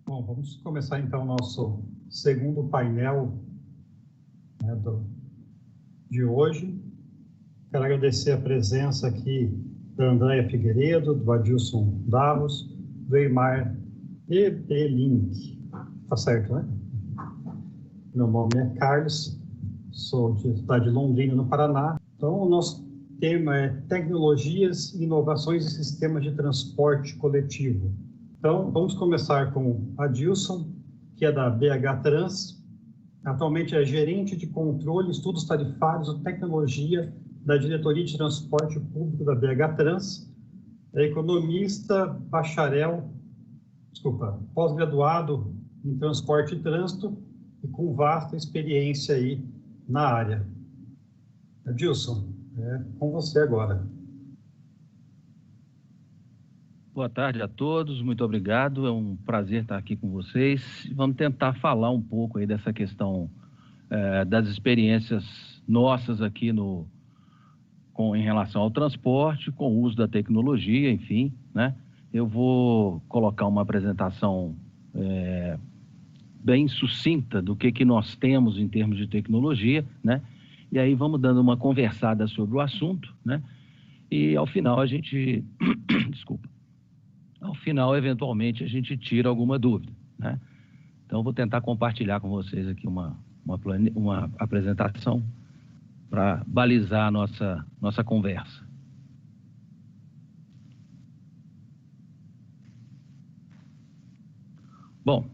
Bom, vamos começar então o nosso segundo painel, né, de hoje. Quero agradecer a presença aqui da Andréia Figueiredo, do Adilson Davos, do Eymar Ebelink. Tá certo, né? Meu nome é Carlos, sou de cidade de Londrina, no Paraná. Então, o nosso tema é Tecnologias e Inovações em Sistemas de Transporte Coletivo. Então, vamos começar com Adilson, que é da BH Trans. Atualmente é gerente de controle, estudos tarifários e tecnologia da Diretoria de Transporte Público da BH Trans. É economista, pós-graduado em transporte e trânsito e com vasta experiência aí na área. Adilson, é com você agora. Boa tarde a todos, muito obrigado, é um prazer estar aqui com vocês. Vamos tentar falar um pouco aí dessa questão das experiências nossas aqui em relação ao transporte, com o uso da tecnologia, enfim, né? Eu vou colocar uma apresentação bem sucinta do que nós temos em termos de tecnologia, né? E aí vamos dando uma conversada sobre o assunto, né? E ao final a gente, ao final, eventualmente, a gente tira alguma dúvida, né? Então, vou tentar compartilhar com vocês aqui uma apresentação para balizar a nossa conversa. Bom,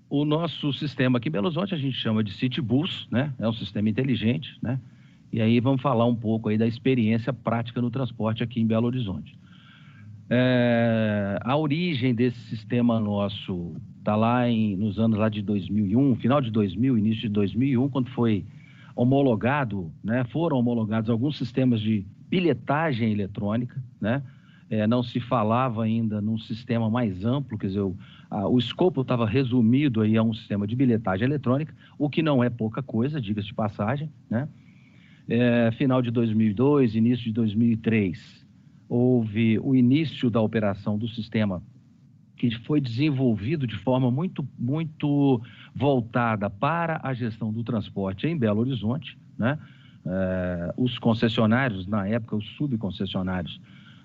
o nosso sistema aqui em Belo Horizonte a gente chama de CityBus, né? É um sistema inteligente, né? E aí vamos falar um pouco aí da experiência prática no transporte aqui em Belo Horizonte. A origem desse sistema nosso está lá nos anos lá de 2001, final de 2000, início de 2001, quando foi homologado, né, foram homologados alguns sistemas de bilhetagem eletrônica, né? Não se falava ainda num sistema mais amplo, quer dizer, o escopo estava resumido aí a um sistema de bilhetagem eletrônica, o que não é pouca coisa, diga-se de passagem, né? Final de 2002, início de 2003, houve o início da operação do sistema, que foi desenvolvido de forma muito voltada para a gestão do transporte em Belo Horizonte, né? Os concessionários, na época, os subconcessionários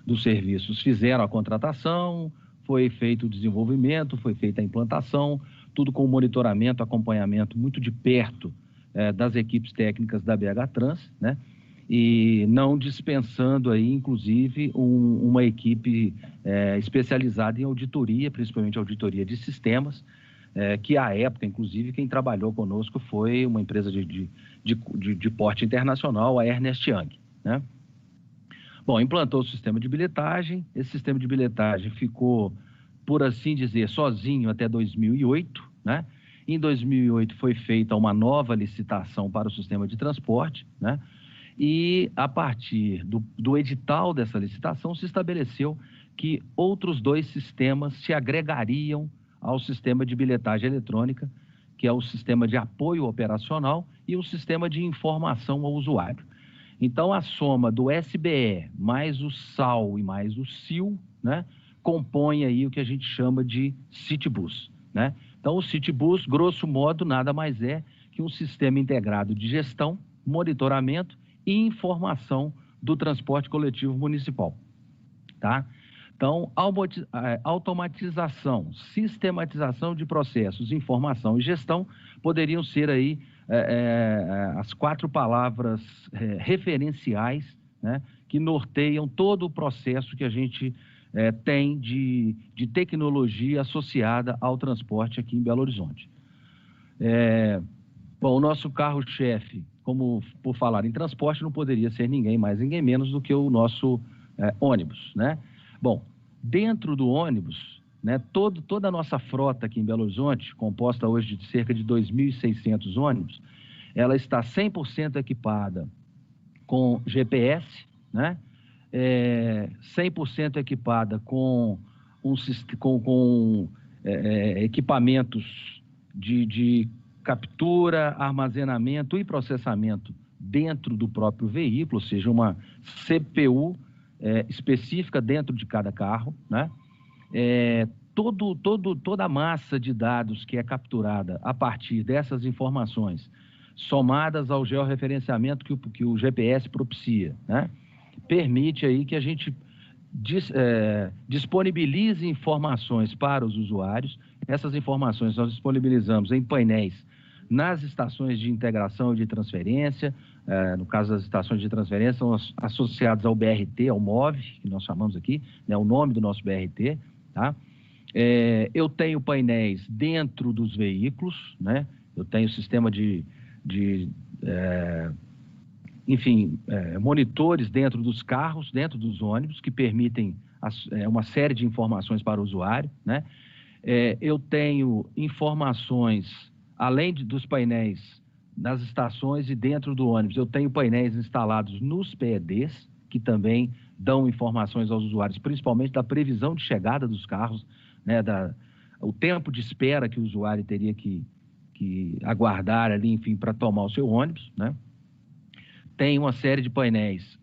dos serviços fizeram a contratação, foi feito o desenvolvimento, foi feita a implantação, tudo com monitoramento, acompanhamento muito de perto das equipes técnicas da BH Trans, né? E não dispensando aí, inclusive, uma equipe especializada em auditoria, principalmente auditoria de sistemas, que à época, inclusive, quem trabalhou conosco foi uma empresa de porte internacional, a Ernst Young, né? Bom, implantou o sistema de bilhetagem, esse sistema de bilhetagem ficou, por assim dizer, sozinho até 2008, né? Em 2008 foi feita uma nova licitação para o sistema de transporte, né? E a partir do edital dessa licitação se estabeleceu que outros dois sistemas se agregariam ao sistema de bilhetagem eletrônica, que é o sistema de apoio operacional e o sistema de informação ao usuário. Então, a soma do SBE mais o SAL e mais o SIL, né, compõe aí o que a gente chama de CityBus, né? Então, o CityBus, grosso modo, nada mais é que um sistema integrado de gestão, monitoramento e informação do transporte coletivo municipal, tá? Então, automatização, sistematização de processos, informação e gestão poderiam ser aí as 4 palavras referenciais, né, que norteiam todo o processo que a gente tem de tecnologia associada ao transporte aqui em Belo Horizonte. Bom, o nosso carro-chefe, como por falar em transporte, não poderia ser ninguém mais, ninguém menos do que o nosso ônibus, né? Bom, dentro do ônibus, né, toda a nossa frota aqui em Belo Horizonte, composta hoje de cerca de 2.600 ônibus, ela está 100% equipada com GPS, né? 100% equipada com equipamentos de captura, armazenamento e processamento dentro do próprio veículo, ou seja, uma CPU específica dentro de cada carro, né? toda a massa de dados que é capturada a partir dessas informações, somadas ao georreferenciamento que o GPS propicia, né, permite aí que a gente disponibilize informações para os usuários. Essas informações nós disponibilizamos em painéis nas estações de integração e de transferência. No caso das estações de transferência, são associadas ao BRT, ao MOV, que nós chamamos aqui, né, o nome do nosso BRT, tá? Eu tenho painéis dentro dos veículos, né? Eu tenho sistema monitores dentro dos carros, dentro dos ônibus, que permitem uma série de informações para o usuário, né? Eu tenho informações, além dos painéis nas estações e dentro do ônibus, eu tenho painéis instalados nos PEDs, que também dão informações aos usuários, principalmente da previsão de chegada dos carros, né, o tempo de espera que o usuário teria que aguardar ali, enfim, para tomar o seu ônibus, né? Tem uma série de painéis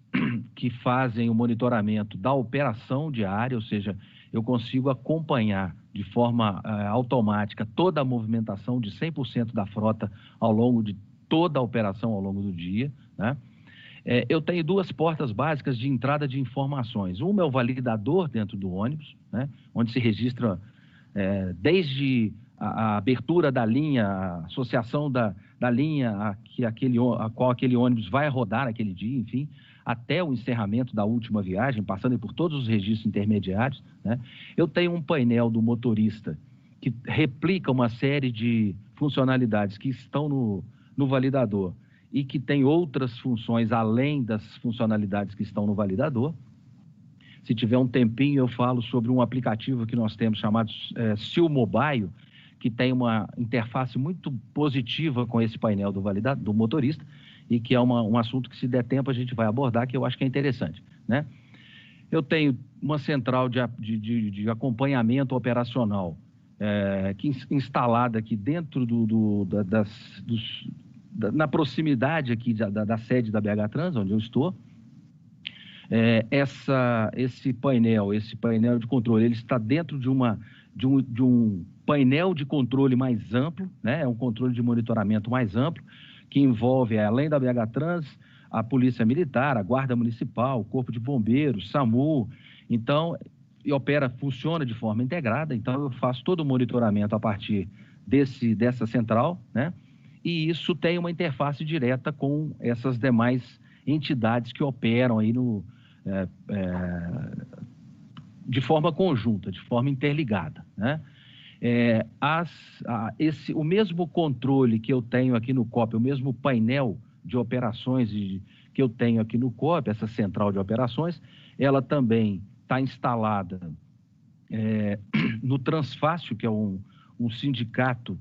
que fazem o monitoramento da operação diária, ou seja, eu consigo acompanhar de forma automática toda a movimentação de 100% da frota ao longo de toda a operação ao longo do dia, né? Eu tenho duas portas básicas de entrada de informações. Uma é o validador dentro do ônibus, né, onde se registra desde a abertura da linha, a associação da linha a qual aquele ônibus vai rodar naquele dia, enfim, até o encerramento da última viagem, passando por todos os registros intermediários, né? Eu tenho um painel do motorista que replica uma série de funcionalidades que estão no validador e que tem outras funções além das funcionalidades que estão no validador. Se tiver um tempinho, eu falo sobre um aplicativo que nós temos chamado Sil Mobile, que tem uma interface muito positiva com esse painel do motorista e que é um assunto que, se der tempo, a gente vai abordar, que eu acho que é interessante, né? Eu tenho uma central de acompanhamento operacional instalada aqui dentro na proximidade aqui da sede da BH Trans, onde eu estou. Esse painel de controle, ele está dentro de um painel de controle mais amplo, né? É um controle de monitoramento mais amplo, que envolve, além da BH Trans, a Polícia Militar, a Guarda Municipal, o Corpo de Bombeiros, SAMU. Então, funciona de forma integrada. Então, eu faço todo o monitoramento a partir dessa central, né? E isso tem uma interface direta com essas demais entidades que operam aí de forma conjunta, de forma interligada, né? O mesmo controle que eu tenho aqui no COP, o mesmo painel de operações que eu tenho aqui no COP, essa central de operações, ela também está instalada no Transfácil, que é um sindicato,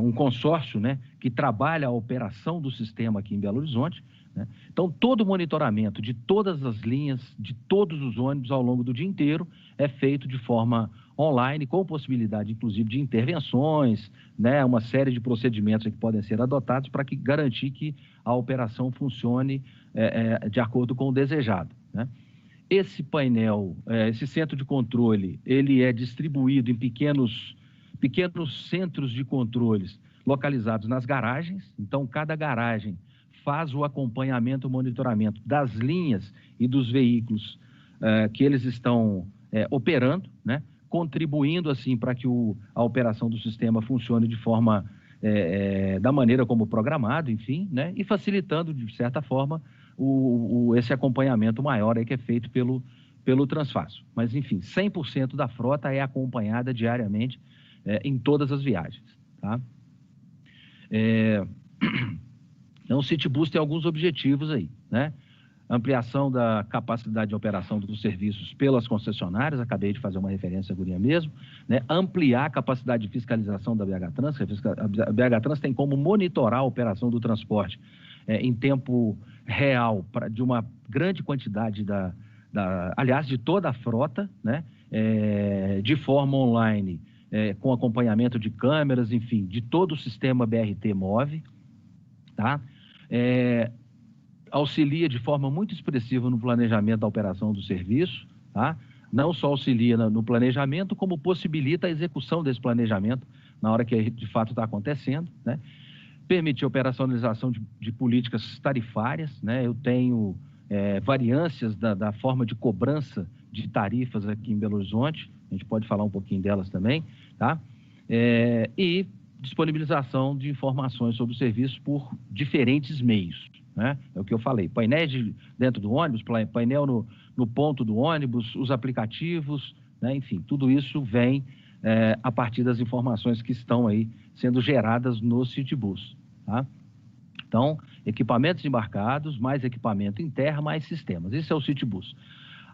um consórcio, né, que trabalha a operação do sistema aqui em Belo Horizonte, né? Então, todo o monitoramento de todas as linhas, de todos os ônibus ao longo do dia inteiro é feito de forma online, com possibilidade, inclusive, de intervenções, né, uma série de procedimentos que podem ser adotados para garantir que a operação funcione de acordo com o desejado, né? Esse painel, esse centro de controle, ele é distribuído em pequenos centros de controles localizados nas garagens. Então, cada garagem faz o acompanhamento, o monitoramento das linhas e dos veículos que eles estão operando, né? Contribuindo, assim, para que a operação do sistema funcione de forma, da maneira como programado, enfim, né? E facilitando, de certa forma, esse acompanhamento maior aí que é feito pelo Transfácil. Mas, enfim, 100% da frota é acompanhada diariamente em todas as viagens, tá? Então, o CityBus tem alguns objetivos aí, né? Ampliação da capacidade de operação dos serviços pelas concessionárias, acabei de fazer uma referência agora mesmo, né? Ampliar a capacidade de fiscalização da BH Trans, a BH Trans tem como monitorar a operação do transporte em tempo real de uma grande quantidade aliás, de toda a frota, né? De forma online, com acompanhamento de câmeras, enfim, de todo o sistema BRT MOV, tá? Auxilia de forma muito expressiva no planejamento da operação do serviço, tá? não só auxilia no planejamento, como possibilita a execução desse planejamento na hora que de fato está acontecendo, né? Permite a operacionalização de políticas tarifárias, né? Eu tenho variâncias da forma de cobrança de tarifas aqui em Belo Horizonte, a gente pode falar um pouquinho delas também, tá? E disponibilização de informações sobre o serviço por diferentes meios, né? É o que eu falei, painéis dentro do ônibus, painel no ponto do ônibus, os aplicativos, né? Enfim, tudo isso vem a partir das informações que estão aí sendo geradas no Citibus, tá? Então, equipamentos embarcados, mais equipamento em terra, mais sistemas. Isso é o Citibus.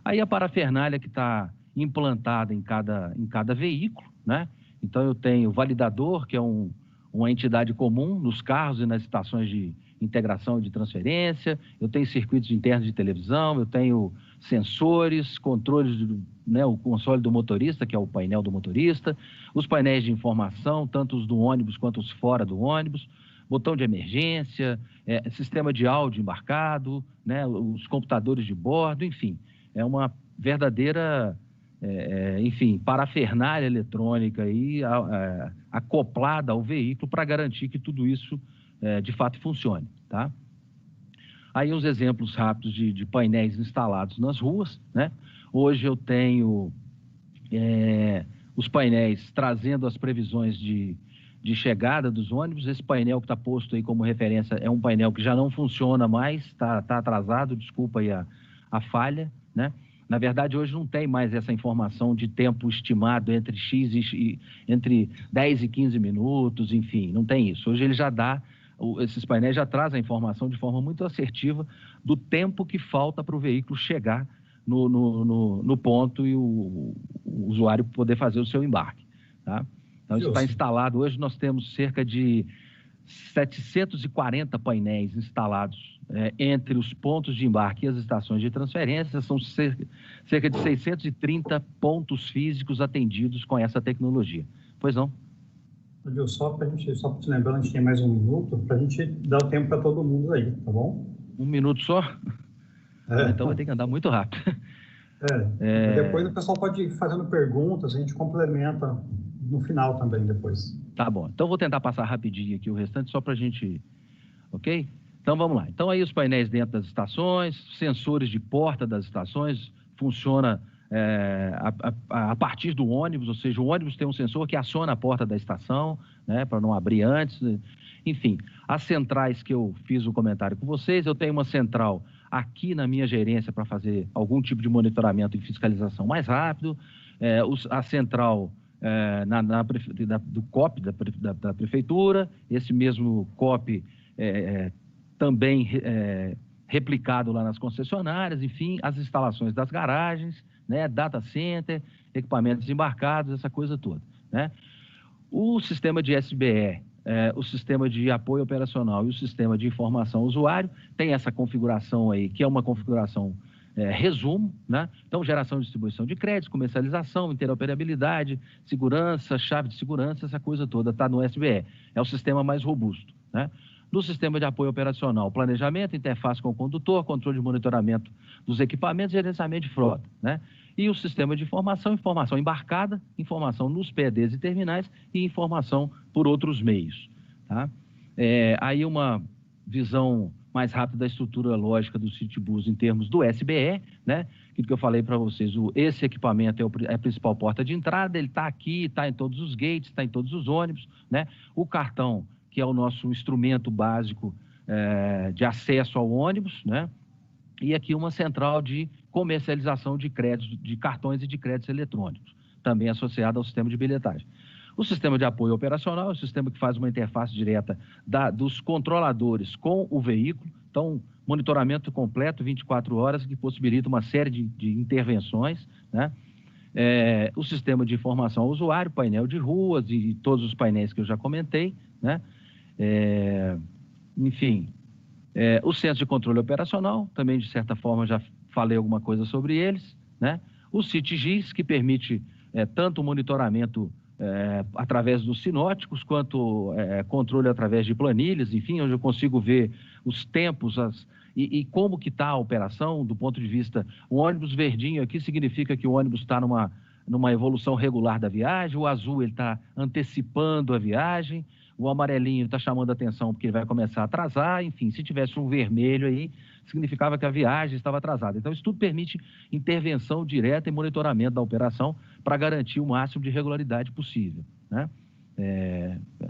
Aí a parafernália que está implantada em cada veículo, né? Então, eu tenho o validador, que é uma entidade comum nos carros e nas estações de integração e de transferência, eu tenho circuitos internos de televisão, eu tenho sensores, controles, né, o console do motorista, que é o painel do motorista, os painéis de informação, tanto os do ônibus quanto os fora do ônibus, botão de emergência, sistema de áudio embarcado, né, os computadores de bordo, enfim, é uma verdadeira, enfim, parafernália eletrônica aí, acoplada ao veículo para garantir que tudo isso de fato funcione, tá? Aí os exemplos rápidos de painéis instalados nas ruas, né? Hoje eu tenho os painéis trazendo as previsões de chegada dos ônibus. Esse painel que está posto aí como referência é um painel que já não funciona mais, está atrasado, desculpa aí a falha, né? Na verdade, hoje não tem mais essa informação de tempo estimado entre 10 e 15 minutos, enfim, não tem isso. Hoje ele já dá, esses painéis já trazem a informação de forma muito assertiva do tempo que falta para o veículo chegar no ponto e o usuário poder fazer o seu embarque, tá? Então, isso está instalado. Hoje nós temos cerca de 740 painéis instalados entre os pontos de embarque e as estações de transferência. São cerca de 630 pontos físicos atendidos com essa tecnologia. Pois não? Só te lembrando, a gente tem mais um minuto, para a gente dar o tempo para todo mundo aí, tá bom? Um minuto só? Então vai ter que andar muito rápido. Depois o pessoal pode ir fazendo perguntas, a gente complementa no final também depois. Tá bom, então vou tentar passar rapidinho aqui o restante só para a gente, ok? Então vamos lá. Então aí os painéis dentro das estações, sensores de porta das estações, funciona a partir do ônibus, ou seja, o ônibus tem um sensor que aciona a porta da estação, né, para não abrir antes. Enfim, as centrais que eu fiz o comentário com vocês, eu tenho uma central aqui na minha gerência para fazer algum tipo de monitoramento e fiscalização mais rápido, a central do COP da prefeitura, esse mesmo COP também replicado lá nas concessionárias, enfim, as instalações das garagens, né, data center, equipamentos embarcados, essa coisa toda, né? O sistema de SBE, o sistema de apoio operacional e o sistema de informação ao usuário tem essa configuração aí, que é uma configuração resumo, né? Então, geração e distribuição de créditos, comercialização, interoperabilidade, segurança, chave de segurança, essa coisa toda está no SBE. É o sistema mais robusto, né? No sistema de apoio operacional, planejamento, interface com o condutor, controle de monitoramento dos equipamentos e gerenciamento de frota, né? E o sistema de informação embarcada, informação nos PEDs e terminais e informação por outros meios, tá? Aí uma visão mais rápida da estrutura lógica do Citibus em termos do SBE, né? Aquilo que eu falei para vocês, esse equipamento é a principal porta de entrada, ele está aqui, está em todos os gates, está em todos os ônibus, né? O cartão, que é o nosso instrumento básico de acesso ao ônibus, né? E aqui uma central de comercialização de créditos, de cartões e de créditos eletrônicos, também associada ao sistema de bilhetagem. O sistema de apoio operacional é o sistema que faz uma interface direta dos controladores com o veículo, então monitoramento completo 24 horas, que possibilita uma série de intervenções, né? O sistema de informação ao usuário, painel de ruas e todos os painéis que eu já comentei, né? Enfim, o centro de controle operacional, também de certa forma já falei alguma coisa sobre eles, né? O CITGIS, que permite tanto o monitoramento através dos sinóticos, quanto controle através de planilhas, enfim, onde eu consigo ver os tempos E como que está a operação do ponto de vista... O ônibus verdinho aqui significa que o ônibus está numa evolução regular da viagem, o azul ele está antecipando a viagem, o amarelinho está chamando a atenção porque ele vai começar a atrasar, enfim, se tivesse um vermelho aí, significava que a viagem estava atrasada. Então, isso tudo permite intervenção direta e monitoramento da operação para garantir o máximo de regularidade possível, né?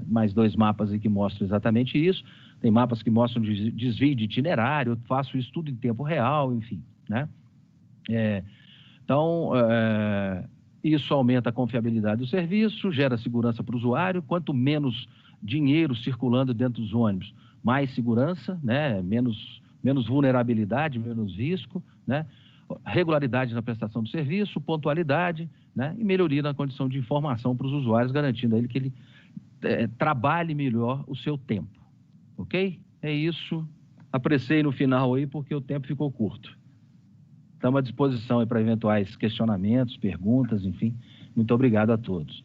Mais 2 mapas aí que mostram exatamente isso. Tem mapas que mostram desvio de itinerário, eu faço isso tudo em tempo real, enfim, né? Então, isso aumenta a confiabilidade do serviço, gera segurança para o usuário. Quanto menos dinheiro circulando dentro dos ônibus, mais segurança, né? Menos vulnerabilidade, menos risco, né? Regularidade na prestação do serviço, pontualidade, né? E melhoria na condição de informação para os usuários, garantindo a ele que ele trabalhe melhor o seu tempo. Ok? É isso. Apressei no final aí porque o tempo ficou curto. Estamos à disposição aí para eventuais questionamentos, perguntas, enfim. Muito obrigado a todos.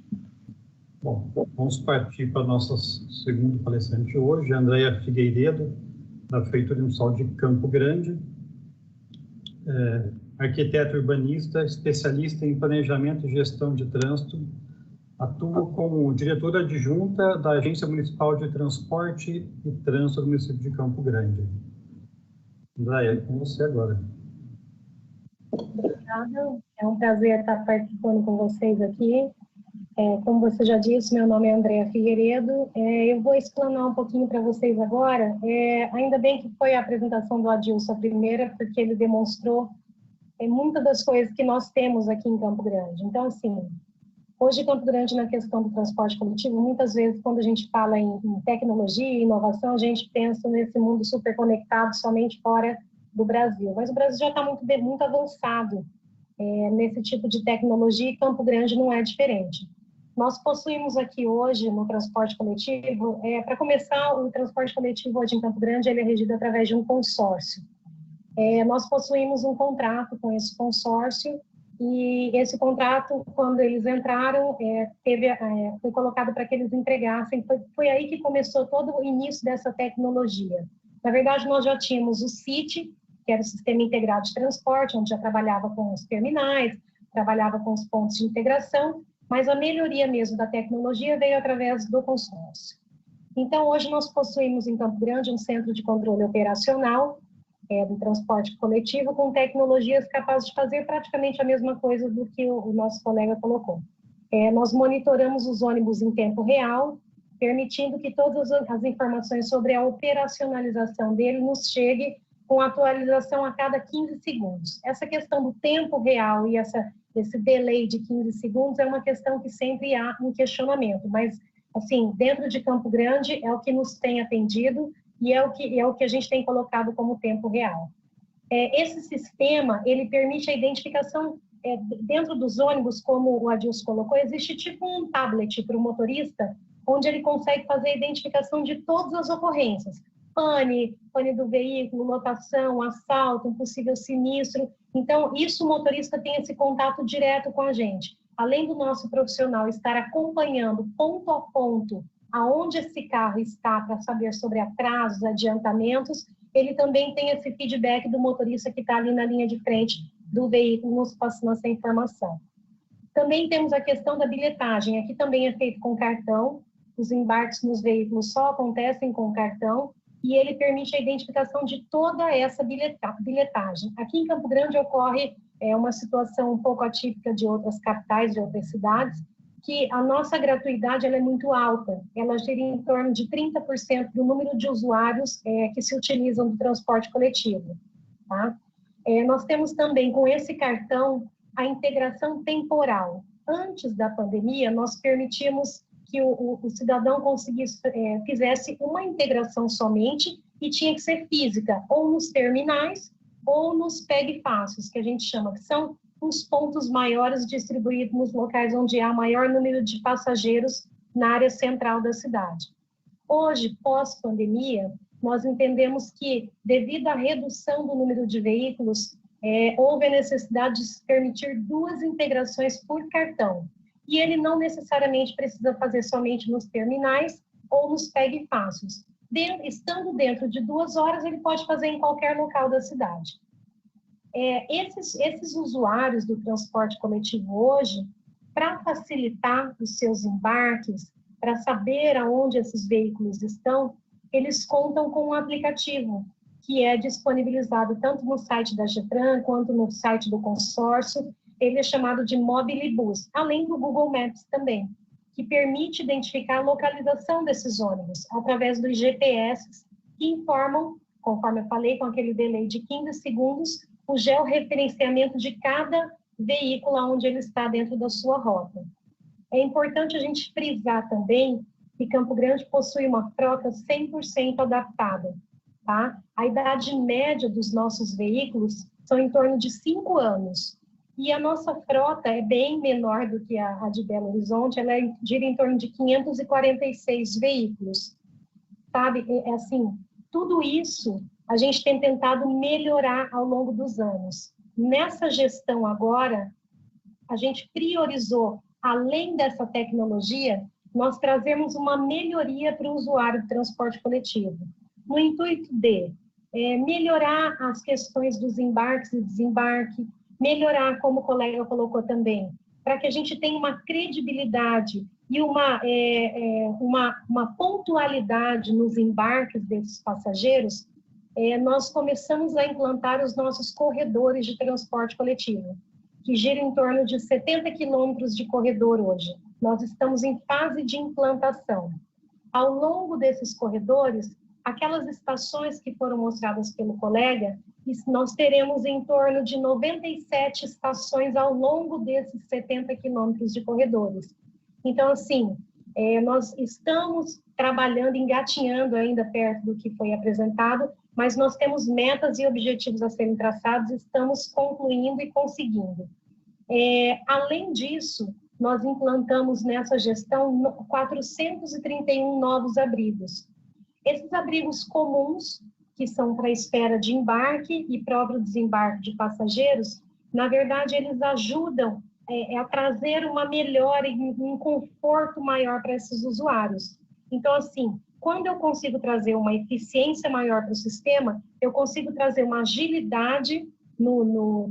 Bom, vamos partir para a nossa segunda palestrante hoje, Andréia Figueiredo, da Prefeitura Municipal de Campo Grande, arquiteta urbanista, especialista em planejamento e gestão de trânsito, atua como diretora adjunta da Agência Municipal de Transporte e Trânsito do município de Campo Grande. Andréia, é com você agora. Obrigada, é um prazer estar participando com vocês aqui. Como você já disse, meu nome é Andréia Figueiredo. Eu vou explanar um pouquinho para vocês agora. Ainda bem que foi a apresentação do Adilson a primeira, porque ele demonstrou muitas das coisas que nós temos aqui em Campo Grande. Então, assim, hoje Campo Grande, na questão do transporte coletivo, muitas vezes, quando a gente fala em tecnologia e inovação, a gente pensa nesse mundo super conectado somente fora do Brasil. Mas o Brasil já está muito avançado nesse tipo de tecnologia e Campo Grande não é diferente. Nós possuímos aqui hoje no transporte coletivo, para começar, o transporte coletivo hoje em Campo Grande ele é regido através de um consórcio. Nós possuímos um contrato com esse consórcio e esse contrato, quando eles entraram, foi colocado para que eles entregassem. Foi aí que começou todo o início dessa tecnologia. Na verdade, nós já tínhamos o CIT, que era o Sistema Integrado de Transporte, onde já trabalhava com os terminais, trabalhava com os pontos de integração, mas a melhoria mesmo da tecnologia veio através do consórcio. Então, hoje nós possuímos em Campo Grande um centro de controle operacional do transporte coletivo com tecnologias capazes de fazer praticamente a mesma coisa do que o nosso colega colocou. Nós monitoramos os ônibus em tempo real, permitindo que todas as informações sobre a operacionalização dele nos chegue com atualização a cada 15 segundos. Essa questão do tempo real e esse delay de 15 segundos é uma questão que sempre há um questionamento, mas, assim, dentro de Campo Grande é o que nos tem atendido e é o que a gente tem colocado como tempo real. Esse sistema, ele permite a identificação dentro dos ônibus, como o Adilson colocou, existe tipo um tablet para o motorista, onde ele consegue fazer a identificação de todas as ocorrências. Pane do veículo, lotação, assalto, um possível sinistro. Então, isso o motorista tem esse contato direto com a gente. Além do nosso profissional estar acompanhando ponto a ponto aonde esse carro está para saber sobre atrasos, adiantamentos, ele também tem esse feedback do motorista que está ali na linha de frente do veículo, nos passando essa informação. Também temos a questão da bilhetagem. Aqui também é feito com cartão. Os embarques nos veículos só acontecem com cartão e ele permite a identificação de toda essa bilhetagem. Aqui em Campo Grande ocorre uma situação um pouco atípica de outras capitais, de outras cidades, que a nossa gratuidade ela é muito alta. Ela gira em torno de 30% do número de usuários que se utilizam do transporte coletivo. Tá? Nós temos também, com esse cartão, a integração temporal. Antes da pandemia, nós permitimos que o cidadão fizesse uma integração somente e tinha que ser física, ou nos terminais, ou nos PEG fáceis, que a gente chama, que são os pontos maiores distribuídos nos locais onde há maior número de passageiros na área central da cidade. Hoje, pós-pandemia, nós entendemos que, devido à redução do número de veículos, houve a necessidade de se permitir 2 integrações por cartão. E ele não necessariamente precisa fazer somente nos terminais ou nos PEG fáceis. estando dentro de 2 horas, ele pode fazer em qualquer local da cidade. Esses usuários do transporte coletivo hoje, para facilitar os seus embarques, para saber aonde esses veículos estão, eles contam com um aplicativo que é disponibilizado tanto no site da Getran quanto no site do consórcio. Ele é chamado de Mobilibus, além do Google Maps também, que permite identificar a localização desses ônibus através dos GPS que informam, conforme eu falei, com aquele delay de 15 segundos, o georreferenciamento de cada veículo onde ele está dentro da sua rota. É importante a gente frisar também que Campo Grande possui uma frota 100% adaptada, tá? A idade média dos nossos veículos são em torno de 5 anos. E a nossa frota é bem menor do que a de Belo Horizonte, ela gira em torno de 546 veículos, sabe? Assim, tudo isso a gente tem tentado melhorar ao longo dos anos. Nessa gestão agora, a gente priorizou, além dessa tecnologia, nós trazemos uma melhoria para o usuário do transporte coletivo, no intuito de melhorar as questões dos embarques e desembarque, melhorar, como o colega colocou também, para que a gente tenha uma credibilidade e uma pontualidade nos embarques desses passageiros. Nós começamos a implantar os nossos corredores de transporte coletivo, que giram em torno de 70 quilômetros de corredor hoje. Nós estamos em fase de implantação. Ao longo desses corredores, aquelas estações que foram mostradas pelo colega, nós teremos em torno de 97 estações ao longo desses 70 quilômetros de corredores. Então, assim, nós estamos trabalhando, engatinhando ainda perto do que foi apresentado, mas nós temos metas e objetivos a serem traçados, estamos concluindo e conseguindo. Além disso, nós implantamos nessa gestão 431 novos abrigos. Esses abrigos comuns, que são para espera de embarque e próprio desembarque de passageiros, na verdade, eles ajudam a trazer uma melhora e um conforto maior para esses usuários. Então, assim, quando eu consigo trazer uma eficiência maior para o sistema, eu consigo trazer uma agilidade no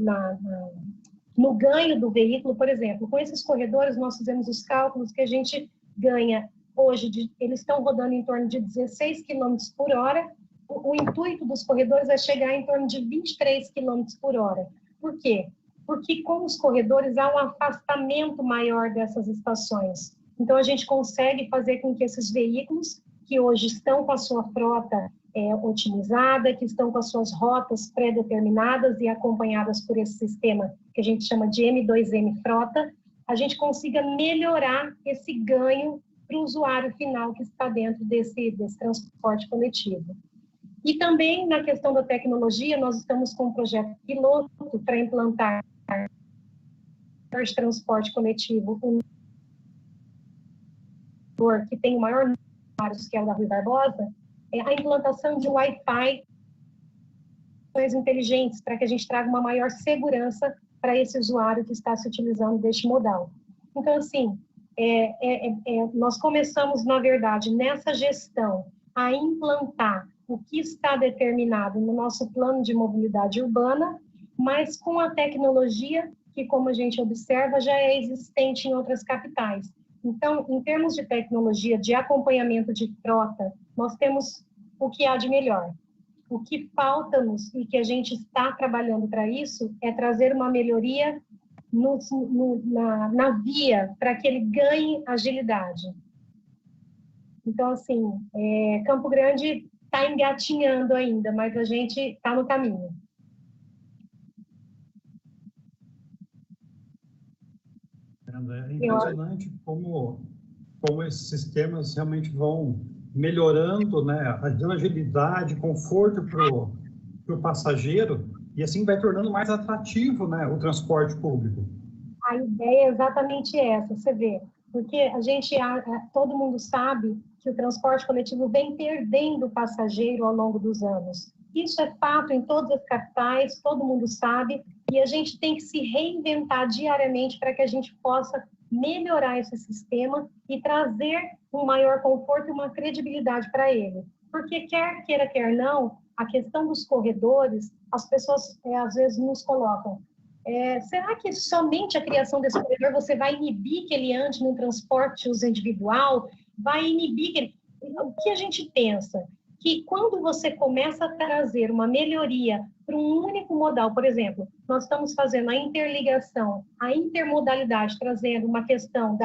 ganho do veículo. Por exemplo, com esses corredores, nós fizemos os cálculos que a gente ganha hoje, eles estão rodando em torno de 16 km por hora, o intuito dos corredores é chegar em torno de 23 km por hora. Por quê? Porque com os corredores há um afastamento maior dessas estações. Então, a gente consegue fazer com que esses veículos, que hoje estão com a sua frota otimizada, que estão com as suas rotas pré-determinadas e acompanhadas por esse sistema que a gente chama de M2M Frota, a gente consiga melhorar esse ganho para o usuário final que está dentro desse transporte coletivo. E também, na questão da tecnologia, nós estamos com um projeto piloto para implantar de transporte coletivo, que tem o maior número, que é o da Rui Barbosa, a implantação de Wi-Fi inteligentes, para que a gente traga uma maior segurança para esse usuário que está se utilizando deste modal. Então, assim, nós começamos, na verdade, nessa gestão, a implantar o que está determinado no nosso plano de mobilidade urbana, mas com a tecnologia que, como a gente observa, já é existente em outras capitais. Então, em termos de tecnologia, de acompanhamento de frota, nós temos o que há de melhor. O que falta-nos e que a gente está trabalhando para isso é trazer uma melhoria na via, para que ele ganhe agilidade. Então, assim, Campo Grande está engatinhando ainda, mas a gente está no caminho. É impressionante como esses sistemas realmente vão melhorando, né, dando agilidade, conforto para o passageiro, e assim vai tornando mais atrativo, né, o transporte público. A ideia é exatamente essa, você vê, porque todo mundo sabe que o transporte coletivo vem perdendo passageiro ao longo dos anos. Isso é fato em todas as capitais, todo mundo sabe, e a gente tem que se reinventar diariamente para que a gente possa melhorar esse sistema e trazer um maior conforto e uma credibilidade para ele. Porque quer queira, quer não, a questão dos corredores, as pessoas às vezes nos colocam, será que somente a criação desse corredor você vai inibir que ele ande no transporte uso individual? Vai inibir que ele... O que a gente pensa? Que quando você começa a trazer uma melhoria para um único modal, por exemplo, nós estamos fazendo a interligação, a intermodalidade, trazendo uma questão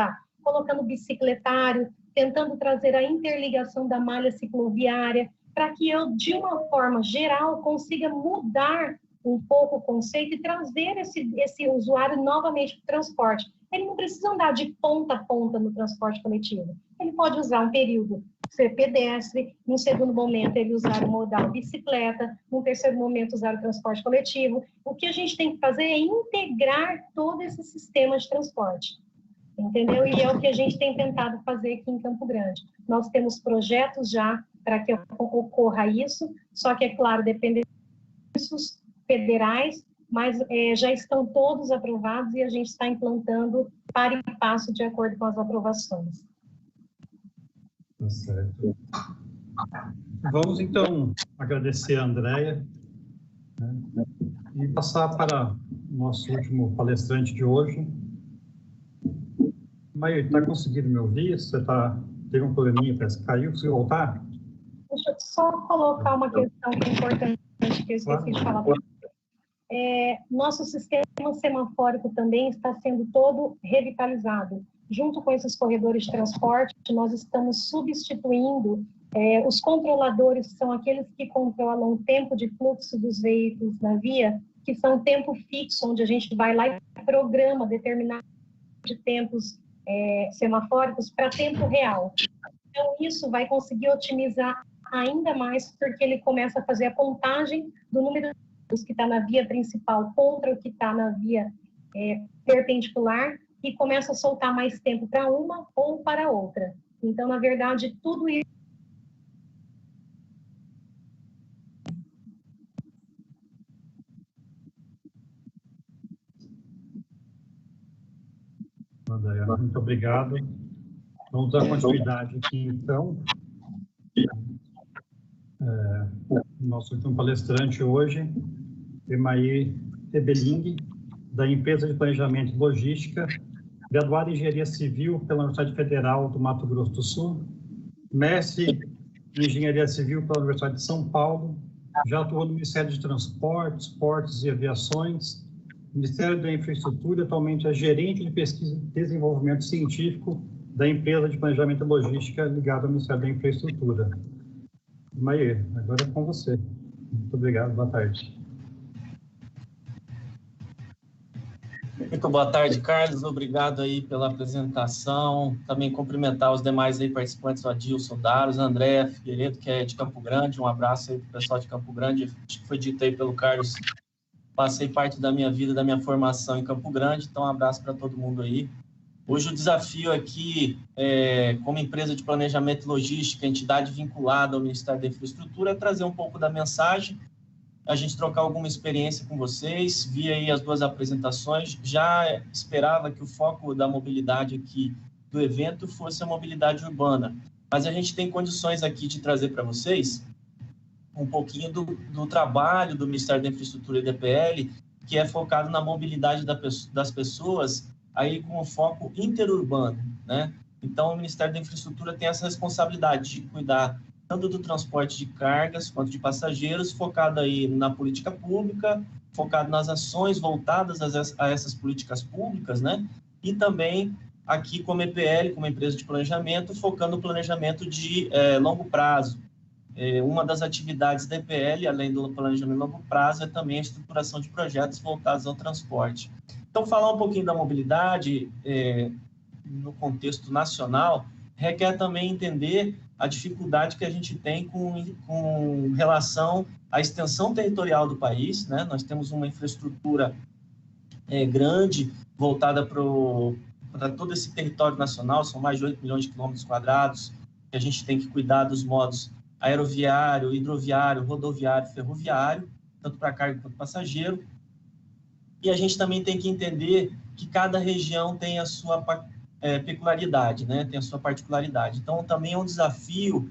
colocando bicicletário, tentando trazer a interligação da malha cicloviária, para que eu, de uma forma geral, consiga mudar um pouco o conceito e trazer esse usuário novamente para o transporte. Ele não precisa andar de ponta a ponta no transporte coletivo. Ele pode usar um período ser pedestre, num segundo momento ele usar o modal bicicleta, num terceiro momento usar o transporte coletivo. O que a gente tem que fazer é integrar todo esse sistema de transporte, entendeu? E é o que a gente tem tentado fazer aqui em Campo Grande. Nós temos projetos já para que ocorra isso, só que, é claro, depende dos federais, mas já estão todos aprovados e a gente está implantando para e passo de acordo com as aprovações. Tá certo. Vamos, então, agradecer a Andréia, né, e passar para o nosso último palestrante de hoje. Maíra, está conseguindo me ouvir? Você teve um probleminha, parece que caiu, conseguiu voltar? Deixa eu só colocar uma questão que é importante, que eu esqueci de falar. Nosso sistema semafórico também está sendo todo revitalizado. Junto com esses corredores de transporte, nós estamos substituindo os controladores, que são aqueles que controlam o tempo de fluxo dos veículos na via, que são tempo fixo, onde a gente vai lá e programa determinado de tempos semafóricos para tempo real. Então, isso vai conseguir otimizar ainda mais, porque ele começa a fazer a contagem do número que está na via principal contra o que está na via perpendicular e começa a soltar mais tempo para uma ou para outra. Então, na verdade, tudo isso muito obrigado. Vamos dar continuidade aqui, então. Nosso último palestrante hoje, Emair Ebeling, da Empresa de Planejamento e Logística, graduada em Engenharia Civil pela Universidade Federal do Mato Grosso do Sul, mestre em Engenharia Civil pela Universidade de São Paulo, já atuou no Ministério de Transportes, Portos e Aviações, Ministério da Infraestrutura, atualmente é gerente de pesquisa e desenvolvimento científico da Empresa de Planejamento e Logística ligada ao Ministério da Infraestrutura. Emair, agora é com você. Muito obrigado, boa tarde. Muito boa tarde, Carlos. Obrigado aí pela apresentação. Também cumprimentar os demais aí participantes, o Adilson Daros, a Andréa Figueiredo, que é de Campo Grande. Um abraço aí para o pessoal de Campo Grande. Acho que foi dito aí pelo Carlos. Passei parte da minha vida, da minha formação em Campo Grande, então um abraço para todo mundo aí. Hoje o desafio aqui, como empresa de planejamento e logística, entidade vinculada ao Ministério da Infraestrutura, é trazer um pouco da mensagem, a gente trocar alguma experiência com vocês, vi aí as duas apresentações, já esperava que o foco da mobilidade aqui do evento fosse a mobilidade urbana, mas a gente tem condições aqui de trazer para vocês um pouquinho do trabalho do Ministério da Infraestrutura e DPL, que é focado na mobilidade das pessoas, aí com o foco interurbano, né? Então, o Ministério da Infraestrutura tem essa responsabilidade de cuidar tanto do transporte de cargas quanto de passageiros, focado aí na política pública, focado nas ações voltadas a essas políticas públicas, né? E também aqui como EPL, como empresa de planejamento, focando no planejamento de longo prazo. Uma das atividades da EPL, além do planejamento de longo prazo, é também a estruturação de projetos voltados ao transporte. Então, falar um pouquinho da mobilidade no contexto nacional requer também entender a dificuldade que a gente tem com relação à extensão territorial do país, né? Nós temos uma infraestrutura grande, voltada para todo esse território nacional, são mais de 8 milhões de quilômetros quadrados, que a gente tem que cuidar dos modos aeroviário, hidroviário, rodoviário, ferroviário, tanto para carga quanto passageiro. E a gente também tem que entender que cada região tem a sua peculiaridade, né? Tem a sua particularidade. Então, também é um desafio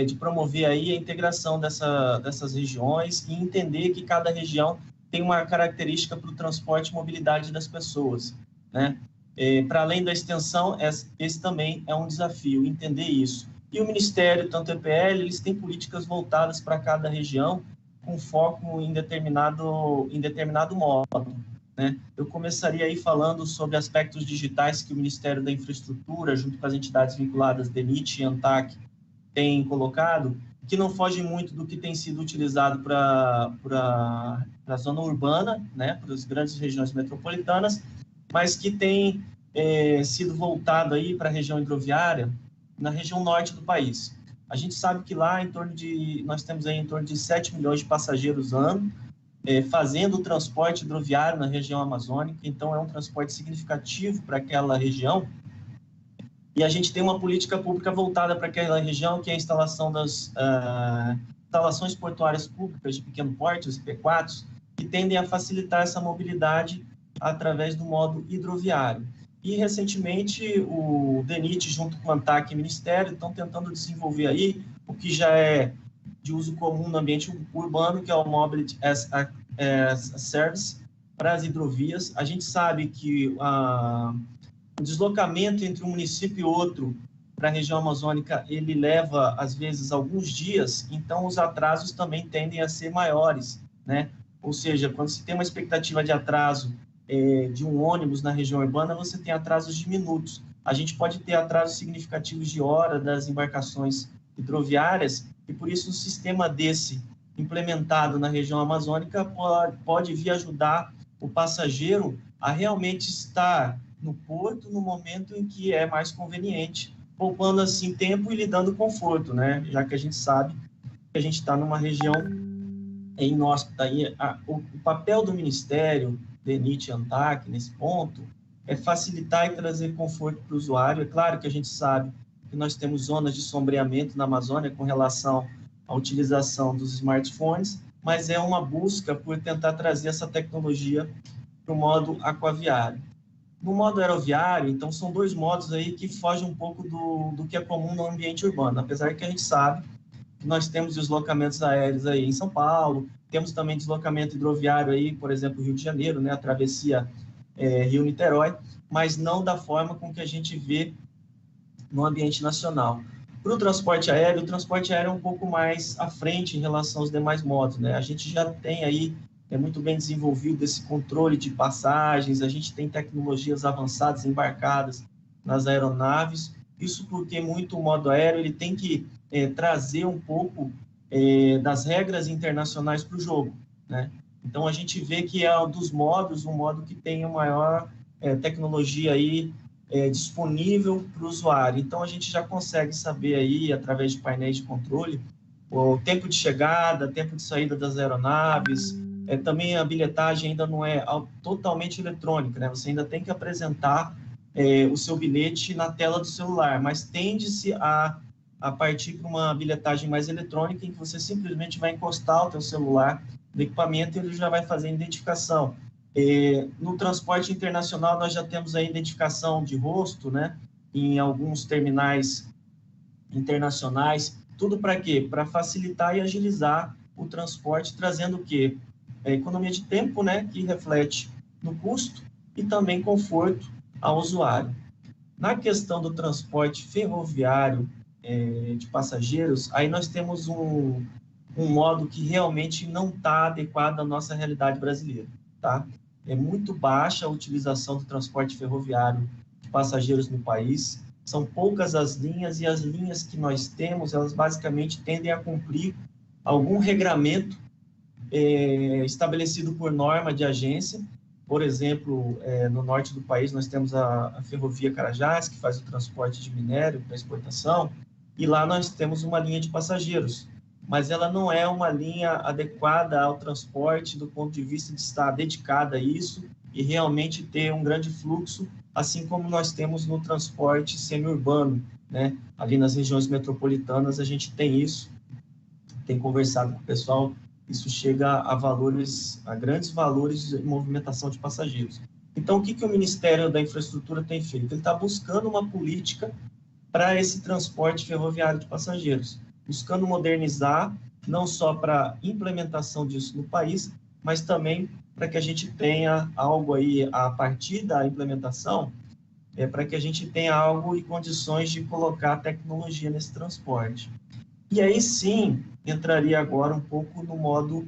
de promover aí a integração dessas regiões e entender que cada região tem uma característica para o transporte e mobilidade das pessoas, né? Para além da extensão, esse também é um desafio, entender isso. E o Ministério, tanto o EPL, eles têm políticas voltadas para cada região, com foco em determinado modo, né? Eu começaria aí falando sobre aspectos digitais que o Ministério da Infraestrutura, junto com as entidades vinculadas, DENIT e ANTAC, tem colocado, que não foge muito do que tem sido utilizado para a zona urbana, né, para as grandes regiões metropolitanas, mas que tem sido voltado aí para a região hidroviária, na região norte do país. A gente sabe que lá nós temos aí em torno de 7 milhões de passageiros ano, fazendo o transporte hidroviário na região amazônica, então é um transporte significativo para aquela região, e a gente tem uma política pública voltada para aquela região, que é a instalação das instalações portuárias públicas de pequeno porte, os P4s, que tendem a facilitar essa mobilidade através do modo hidroviário. E, recentemente, o DENIT, junto com o ANTAC e o Ministério, estão tentando desenvolver aí o que já é de uso comum no ambiente urbano, que é o Mobility as a Service para as hidrovias. A gente sabe que o deslocamento entre um município e outro para a região amazônica, ele leva, às vezes, alguns dias, então os atrasos também tendem a ser maiores, né? Ou seja, quando se tem uma expectativa de atraso de um ônibus na região urbana, você tem atrasos de minutos. A gente pode ter atrasos significativos de hora das embarcações hidroviárias, e por isso um sistema desse implementado na região amazônica pode vir ajudar o passageiro a realmente estar no porto no momento em que é mais conveniente, poupando assim tempo e lhe dando conforto, né? Já que a gente sabe que a gente está numa região inóspita. O papel do Ministério, DENIT e ANTAC, nesse ponto, é facilitar e trazer conforto para o usuário. É claro que a gente sabe que nós temos zonas de sombreamento na Amazônia com relação à utilização dos smartphones, mas é uma busca por tentar trazer essa tecnologia para o modo aquaviário. No modo aeroviário, então, são dois modos aí que fogem um pouco do que é comum no ambiente urbano, apesar que a gente sabe que nós temos deslocamentos aéreos aí em São Paulo, temos também deslocamento hidroviário aí, por exemplo, Rio de Janeiro, né, a travessia Rio-Niterói, mas não da forma com que a gente vê no ambiente nacional. Para o transporte aéreo é um pouco mais à frente em relação aos demais modos, né? A gente já tem aí muito bem desenvolvido esse controle de passagens, a gente tem tecnologias avançadas embarcadas nas aeronaves, isso porque muito o modo aéreo ele tem que trazer um pouco das regras internacionais para o jogo, né? Então, a gente vê que é dos modos, um modo que tem a maior tecnologia aí disponível para o usuário. Então, a gente já consegue saber aí, através de painéis de controle, o tempo de chegada, tempo de saída das aeronaves. Também a bilhetagem ainda não é totalmente eletrônica, né? Você ainda tem que apresentar o seu bilhete na tela do celular, mas tende-se a partir para uma bilhetagem mais eletrônica, em que você simplesmente vai encostar o seu celular no equipamento e ele já vai fazer a identificação. No transporte internacional, nós já temos a identificação de rosto, né? Em alguns terminais internacionais. Tudo para quê? Para facilitar e agilizar o transporte, trazendo o quê? Economia de tempo, né, que reflete no custo e também conforto ao usuário. Na questão do transporte ferroviário de passageiros, aí nós temos um modo que realmente não está adequado à nossa realidade brasileira, tá? É muito baixa a utilização do transporte ferroviário de passageiros no país, são poucas as linhas, e as linhas que nós temos, elas basicamente tendem a cumprir algum regramento estabelecido por norma de agência. Por exemplo, no norte do país nós temos a Ferrovia Carajás, que faz o transporte de minério para exportação, e lá nós temos uma linha de passageiros, mas ela não é uma linha adequada ao transporte do ponto de vista de estar dedicada a isso e realmente ter um grande fluxo, assim como nós temos no transporte semi-urbano, né? Ali nas regiões metropolitanas a gente tem isso, tem conversado com o pessoal, isso chega a grandes valores de movimentação de passageiros. Então, o que o Ministério da Infraestrutura tem feito? Ele está buscando uma política para esse transporte ferroviário de passageiros. buscando modernizar, não só para implementação disso no país, mas também para que a gente tenha algo aí a partir da implementação, para que a gente tenha algo e condições de colocar tecnologia nesse transporte. E aí sim, entraria agora um pouco no modo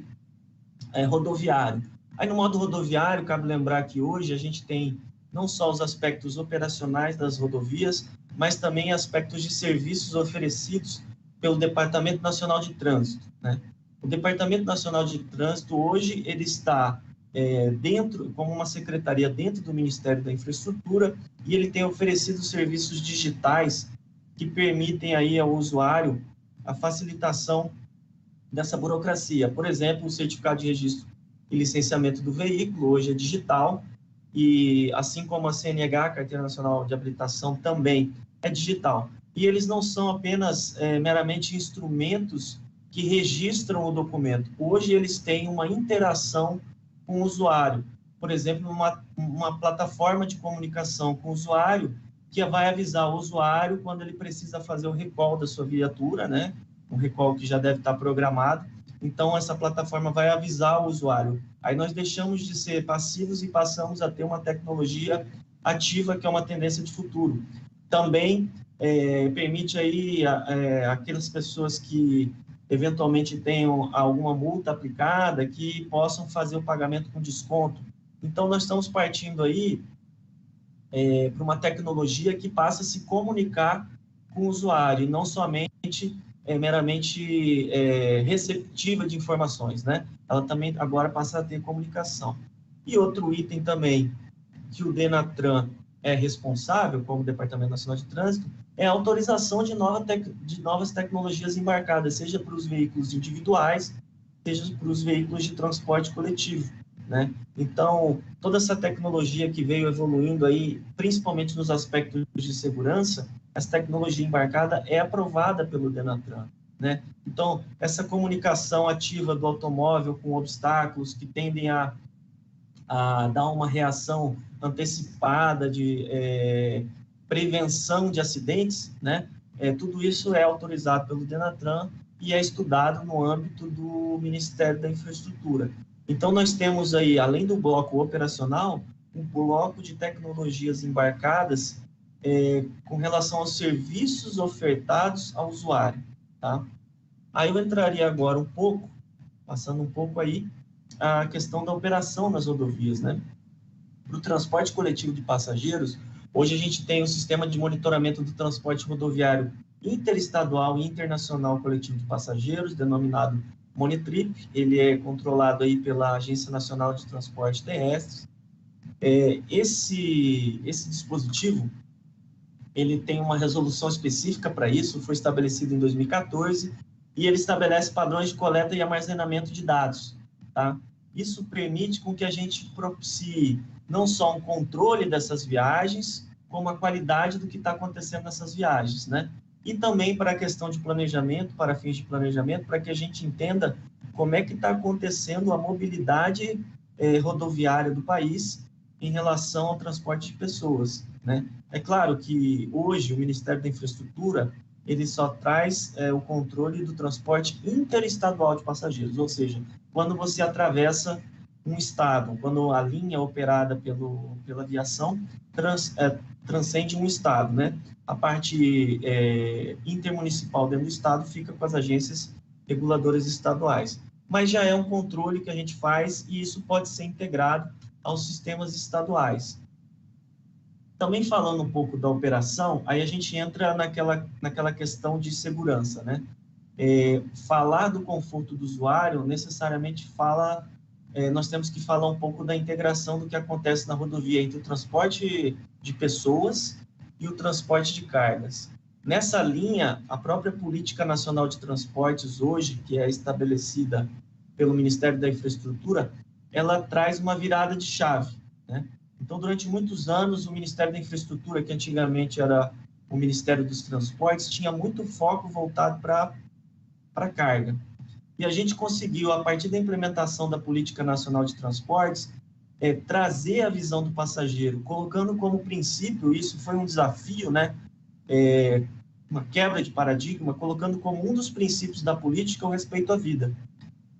rodoviário. Aí no modo rodoviário, cabe lembrar que hoje a gente tem não só os aspectos operacionais das rodovias, mas também aspectos de serviços oferecidos pelo Departamento Nacional de Trânsito, né? O Departamento Nacional de Trânsito, hoje, ele está como uma secretaria dentro do Ministério da Infraestrutura, e ele tem oferecido serviços digitais que permitem aí ao usuário a facilitação dessa burocracia. Por exemplo, o certificado de registro e licenciamento do veículo, hoje é digital, e assim como a CNH, Carteira Nacional de Habilitação, também é digital. E eles não são apenas meramente instrumentos que registram o documento. Hoje eles têm uma interação com o usuário. Por exemplo, uma plataforma de comunicação com o usuário que vai avisar o usuário quando ele precisa fazer o recall da sua viatura, né? Um recall que já deve estar programado. Então, essa plataforma vai avisar o usuário. Aí nós deixamos de ser passivos e passamos a ter uma tecnologia ativa, que é uma tendência de futuro. Também permite aí aquelas pessoas que eventualmente tenham alguma multa aplicada, que possam fazer o pagamento com desconto. Então, nós estamos partindo aí para uma tecnologia que passa a se comunicar com o usuário, e não somente meramente receptiva de informações, né? Ela também agora passa a ter comunicação. E outro item também que o Denatran é responsável, como Departamento Nacional de Trânsito, é a autorização de novas tecnologias embarcadas, seja para os veículos individuais, seja para os veículos de transporte coletivo, né? Então, toda essa tecnologia que veio evoluindo aí, principalmente nos aspectos de segurança, essa tecnologia embarcada é aprovada pelo Denatran, né? Então, essa comunicação ativa do automóvel com obstáculos que tendem a dar uma reação antecipada de prevenção de acidentes, né? Tudo isso é autorizado pelo Denatran e é estudado no âmbito do Ministério da Infraestrutura. Então, nós temos aí, além do bloco operacional, um bloco de tecnologias embarcadas com relação aos serviços ofertados ao usuário, tá? Aí eu entraria agora um pouco, passando um pouco aí, a questão da operação nas rodovias, né? Para o transporte coletivo de passageiros, hoje a gente tem o sistema de monitoramento do transporte rodoviário interestadual e internacional coletivo de passageiros, denominado Monitrip. Ele é controlado aí pela Agência Nacional de Transporte Terrestre. Esse dispositivo, ele tem uma resolução específica para isso, foi estabelecido em 2014, e ele estabelece padrões de coleta e armazenamento de dados, tá? Isso permite com que a gente propicie não só um controle dessas viagens, como a qualidade do que está acontecendo nessas viagens, né? E também para a questão de planejamento, para fins de planejamento, para que a gente entenda como é que está acontecendo a mobilidade rodoviária do país em relação ao transporte de pessoas, né? É claro que hoje o Ministério da Infraestrutura ele só traz o controle do transporte interestadual de passageiros, ou seja, quando você atravessa um estado, quando a linha operada pela aviação transcende um estado, né? A parte intermunicipal dentro do estado fica com as agências reguladoras estaduais. Mas já é um controle que a gente faz e isso pode ser integrado aos sistemas estaduais. Também falando um pouco da operação, aí a gente entra naquela questão de segurança, né? Falar do conforto do usuário necessariamente nós temos que falar um pouco da integração do que acontece na rodovia entre o transporte de pessoas e o transporte de cargas. Nessa linha, a própria Política Nacional de Transportes hoje, que é estabelecida pelo Ministério da Infraestrutura, ela traz uma virada de chave, né? Então, durante muitos anos, o Ministério da Infraestrutura, que antigamente era o Ministério dos Transportes, tinha muito foco voltado para carga. E a gente conseguiu, a partir da implementação da Política Nacional de Transportes, trazer a visão do passageiro, colocando como princípio, isso foi um desafio, né? uma quebra de paradigma, colocando como um dos princípios da política o respeito à vida.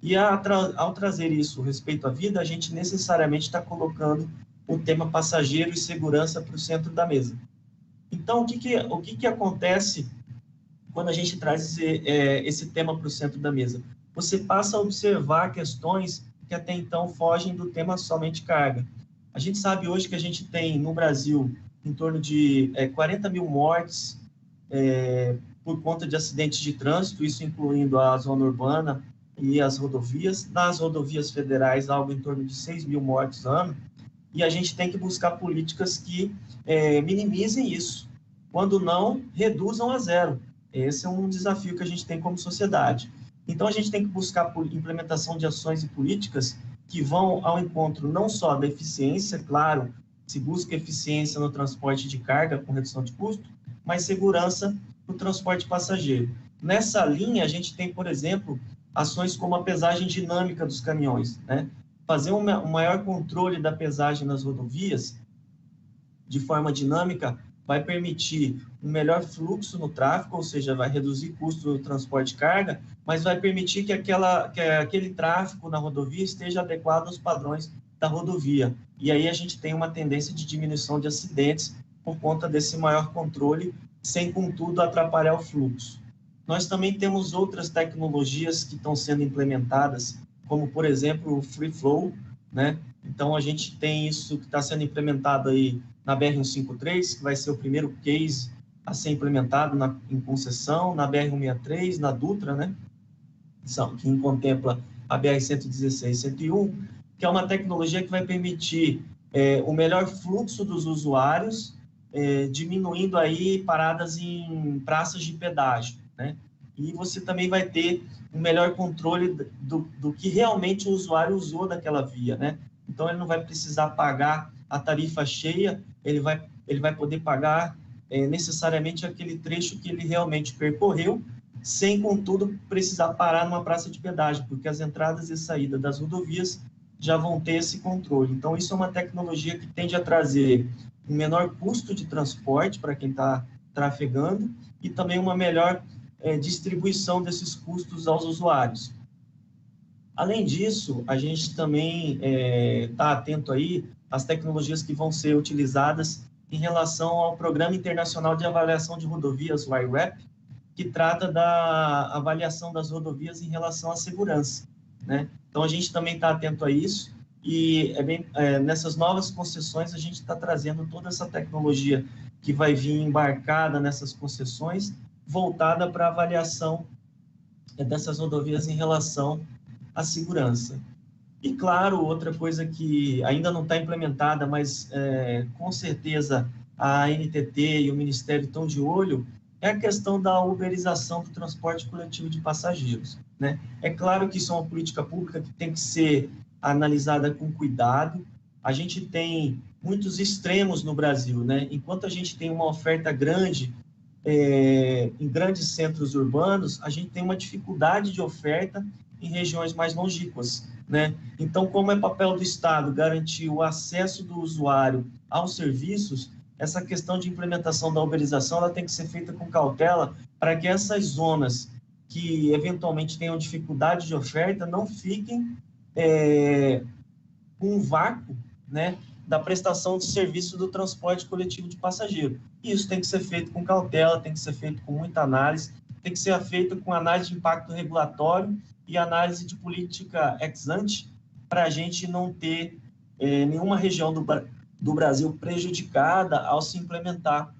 E ao trazer isso, o respeito à vida, a gente necessariamente está colocando o tema passageiro e segurança para o centro da mesa. Então, o que acontece quando a gente traz esse tema para o centro da mesa? Você passa a observar questões que até então fogem do tema somente carga. A gente sabe hoje que a gente tem no Brasil em torno de 40 mil mortes por conta de acidentes de trânsito, isso incluindo a zona urbana e as rodovias. Nas rodovias federais, algo em torno de 6 mil mortes ano, e a gente tem que buscar políticas que minimizem isso, quando não, reduzam a zero. Esse é um desafio que a gente tem como sociedade. Então, a gente tem que buscar implementação de ações e políticas que vão ao encontro não só da eficiência, claro, se busca eficiência no transporte de carga com redução de custo, mas segurança no transporte passageiro. Nessa linha, a gente tem, por exemplo, ações como a pesagem dinâmica dos caminhões, né? Fazer um maior controle da pesagem nas rodovias de forma dinâmica vai permitir um melhor fluxo no tráfego, ou seja, vai reduzir custo do transporte de carga, mas vai permitir que aquele tráfego na rodovia esteja adequado aos padrões da rodovia. E aí a gente tem uma tendência de diminuição de acidentes por conta desse maior controle, sem, contudo, atrapalhar o fluxo. Nós também temos outras tecnologias que estão sendo implementadas, como, por exemplo, o Free Flow, né? Então, a gente tem isso que está sendo implementado aí na BR-153, que vai ser o primeiro case a ser implementado em concessão, na BR-163, na Dutra, né? Que contempla a BR-116 e 101, que é uma tecnologia que vai permitir o melhor fluxo dos usuários, diminuindo aí paradas em praças de pedágio, né? E você também vai ter um melhor controle do que realmente o usuário usou daquela via, né? Então, ele não vai precisar pagar a tarifa cheia, ele vai poder pagar necessariamente aquele trecho que ele realmente percorreu, sem, contudo, precisar parar numa praça de pedágio, porque as entradas e saídas das rodovias já vão ter esse controle. Então, isso é uma tecnologia que tende a trazer um menor custo de transporte para quem está trafegando e também uma melhor distribuição desses custos aos usuários. Além disso, a gente também está atento aí às tecnologias que vão ser utilizadas em relação ao Programa Internacional de Avaliação de Rodovias, o IRAP, que trata da avaliação das rodovias em relação à segurança, né? Então, a gente também está atento a isso e nessas novas concessões a gente está trazendo toda essa tecnologia que vai vir embarcada nessas concessões, voltada para a avaliação dessas rodovias em relação à segurança. E, claro, outra coisa que ainda não está implementada, mas com certeza a ANTT e o Ministério estão de olho, é a questão da uberização do transporte coletivo de passageiros, né? É claro que isso é uma política pública que tem que ser analisada com cuidado. A gente tem muitos extremos no Brasil, né? Enquanto a gente tem uma oferta grande em grandes centros urbanos, a gente tem uma dificuldade de oferta em regiões mais longínquas, né? Então, como é papel do Estado garantir o acesso do usuário aos serviços, essa questão de implementação da uberização ela tem que ser feita com cautela para que essas zonas que eventualmente tenham dificuldade de oferta não fiquem com um vácuo, né, da prestação de serviço do transporte coletivo de passageiro. E isso tem que ser feito com cautela, tem que ser feito com muita análise, tem que ser feito com análise de impacto regulatório e análise de política ex ante, para a gente não ter nenhuma região do Brasil prejudicada ao se implementar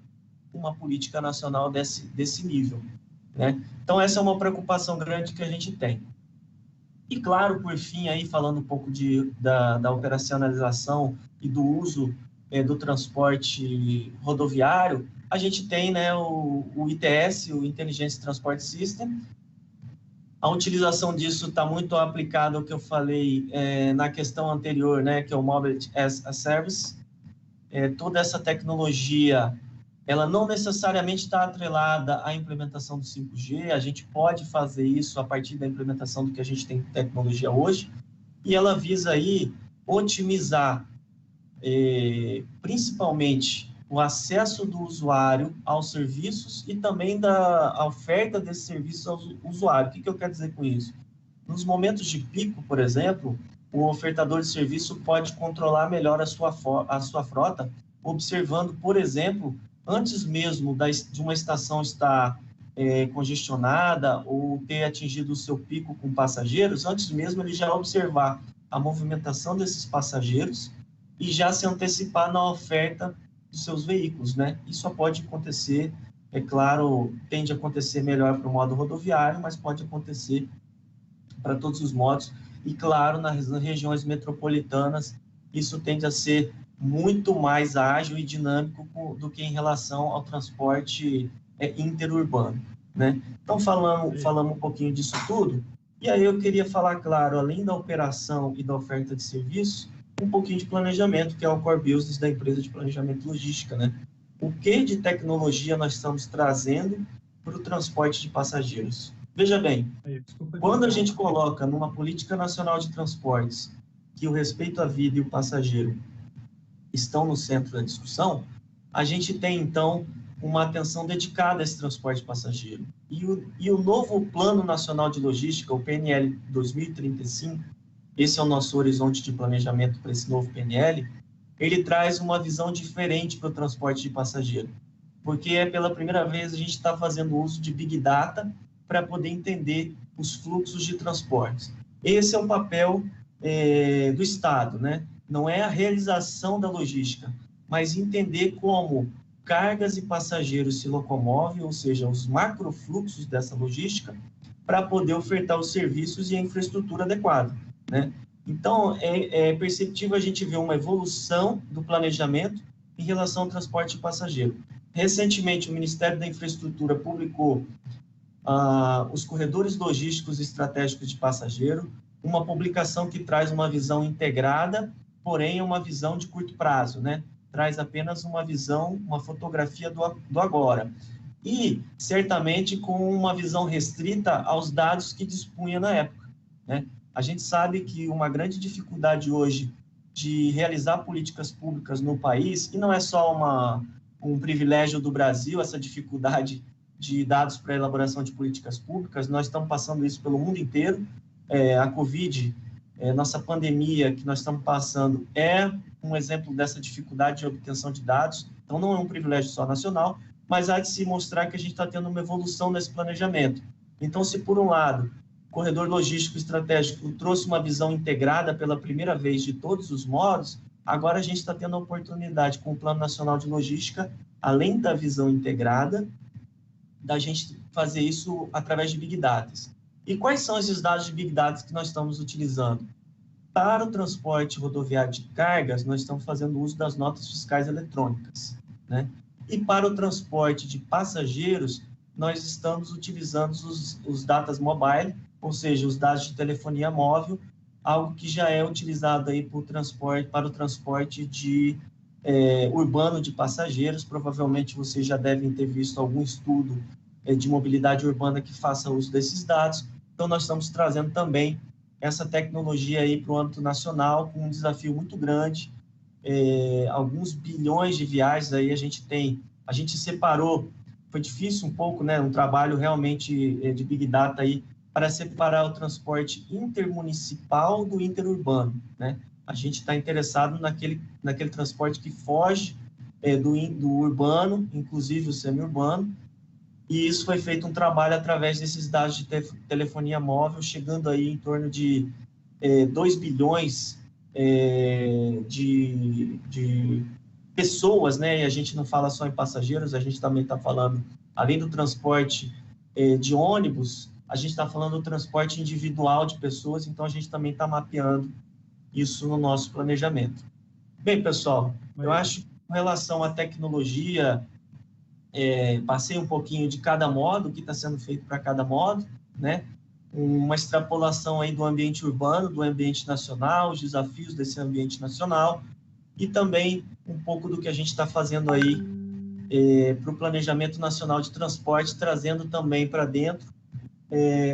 uma política nacional desse nível, né? Então, essa é uma preocupação grande que a gente tem. E, claro, por fim, aí, falando um pouco da operacionalização e do uso do transporte rodoviário, a gente tem, né, o ITS, o Intelligence Transport System. A utilização disso está muito aplicada ao que eu falei na questão anterior, né, que é o Mobility as a Service. Toda essa tecnologia, ela não necessariamente está atrelada à implementação do 5G, a gente pode fazer isso a partir da implementação do que a gente tem de tecnologia hoje, e ela visa aí otimizar, principalmente, o acesso do usuário aos serviços e também da oferta desses serviços ao usuário. O que eu quero dizer com isso? Nos momentos de pico, por exemplo, o ofertador de serviço pode controlar melhor a sua frota, observando, por exemplo, antes mesmo de uma estação estar congestionada ou ter atingido o seu pico com passageiros, antes mesmo ele já observar a movimentação desses passageiros e já se antecipar na oferta dos seus veículos, né? Isso só pode acontecer, é claro, tende a acontecer melhor para o modo rodoviário, mas pode acontecer para todos os modos. E, claro, nas regiões metropolitanas, isso tende a ser muito mais ágil e dinâmico do que em relação ao transporte interurbano, né? Então, falamos um pouquinho disso tudo, e aí eu queria falar, claro, além da operação e da oferta de serviço, um pouquinho de planejamento, que é o core business da empresa de planejamento e logística, né? O que de tecnologia nós estamos trazendo para o transporte de passageiros? Veja bem, quando a gente coloca numa política nacional de transportes que o respeito à vida e o passageiro estão no centro da discussão, a gente tem, então, uma atenção dedicada a esse transporte passageiro. E o novo Plano Nacional de Logística, o PNL 2035, esse é o nosso horizonte de planejamento para esse novo PNL, ele traz uma visão diferente para o transporte de passageiro, porque pela primeira vez a gente está fazendo uso de Big Data para poder entender os fluxos de transportes. Esse é o papel do Estado, né? Não é a realização da logística, mas entender como cargas e passageiros se locomovem, ou seja, os macrofluxos dessa logística, para poder ofertar os serviços e a infraestrutura adequada, né? Então, é perceptível a gente ver uma evolução do planejamento em relação ao transporte de passageiro. Recentemente, o Ministério da Infraestrutura publicou os corredores logísticos estratégicos de passageiro, uma publicação que traz uma visão integrada, porém uma visão de curto prazo, né? Traz apenas uma visão, uma fotografia do agora. E, certamente, com uma visão restrita aos dados que dispunha na época, né? A gente sabe que uma grande dificuldade hoje de realizar políticas públicas no país, e não é só um privilégio do Brasil, essa dificuldade de dados para a elaboração de políticas públicas, nós estamos passando isso pelo mundo inteiro. A Covid, nossa pandemia que nós estamos passando, é um exemplo dessa dificuldade de obtenção de dados, então não é um privilégio só nacional, mas há de se mostrar que a gente está tendo uma evolução nesse planejamento. Então, se por um lado, o corredor logístico estratégico trouxe uma visão integrada pela primeira vez de todos os modos, agora a gente está tendo a oportunidade, com o Plano Nacional de Logística, além da visão integrada, da gente fazer isso através de Big Data. E quais são esses dados de Big Data que nós estamos utilizando? Para o transporte rodoviário de cargas, nós estamos fazendo uso das notas fiscais eletrônicas, né? E para o transporte de passageiros, nós estamos utilizando os datas mobile, ou seja, os dados de telefonia móvel, algo que já é utilizado aí para o transporte urbano de passageiros. Provavelmente vocês já devem ter visto algum estudo de mobilidade urbana que faça uso desses dados. Então, nós estamos trazendo também essa tecnologia aí para o âmbito nacional, com um desafio muito grande, alguns bilhões de viagens aí a gente separou, foi difícil um pouco, né, um trabalho realmente de Big Data aí, para separar o transporte intermunicipal do interurbano, né? A gente está interessado naquele transporte que foge do urbano, inclusive o semi-urbano, e isso foi feito um trabalho através desses dados de telefonia móvel, chegando aí em torno de 2 bilhões de pessoas, né? E a gente não fala só em passageiros, a gente também está falando, além do transporte de ônibus, a gente está falando do transporte individual de pessoas, então a gente também está mapeando isso no nosso planejamento. Bem, pessoal, eu acho que com relação à tecnologia, passei um pouquinho de cada modo, o que está sendo feito para cada modo, né? Uma extrapolação aí do ambiente urbano, do ambiente nacional, os desafios desse ambiente nacional, e também um pouco do que a gente está fazendo aí para o Planejamento Nacional de Transporte, trazendo também para dentro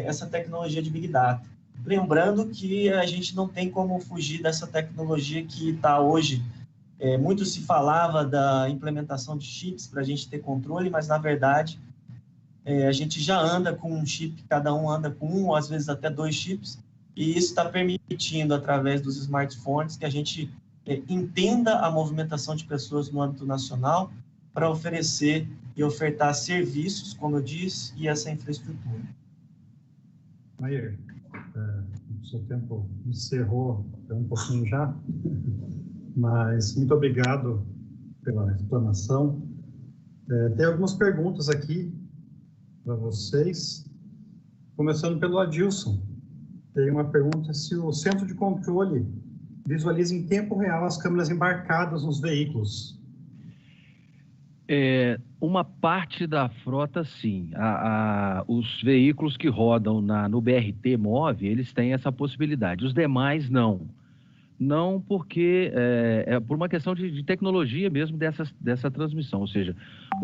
essa tecnologia de Big Data. Lembrando que a gente não tem como fugir dessa tecnologia que está hoje Muito se falava da implementação de chips para a gente ter controle, mas, na verdade, a gente já anda com um chip, cada um anda com um, ou às vezes até 2 chips, e isso está permitindo, através dos smartphones, que a gente entenda a movimentação de pessoas no âmbito nacional para oferecer e ofertar serviços, como eu disse, e essa infraestrutura. Maier, o seu tempo encerrou um pouquinho já, mas muito obrigado pela explanação. Tem algumas perguntas aqui para vocês, começando pelo Adilson. Tem uma pergunta se o centro de controle visualiza em tempo real as câmeras embarcadas nos veículos. Uma parte da frota, sim. Os veículos que rodam no BRT Move, eles têm essa possibilidade. Os demais, não. Não porque é por uma questão de tecnologia mesmo dessa transmissão. Ou seja,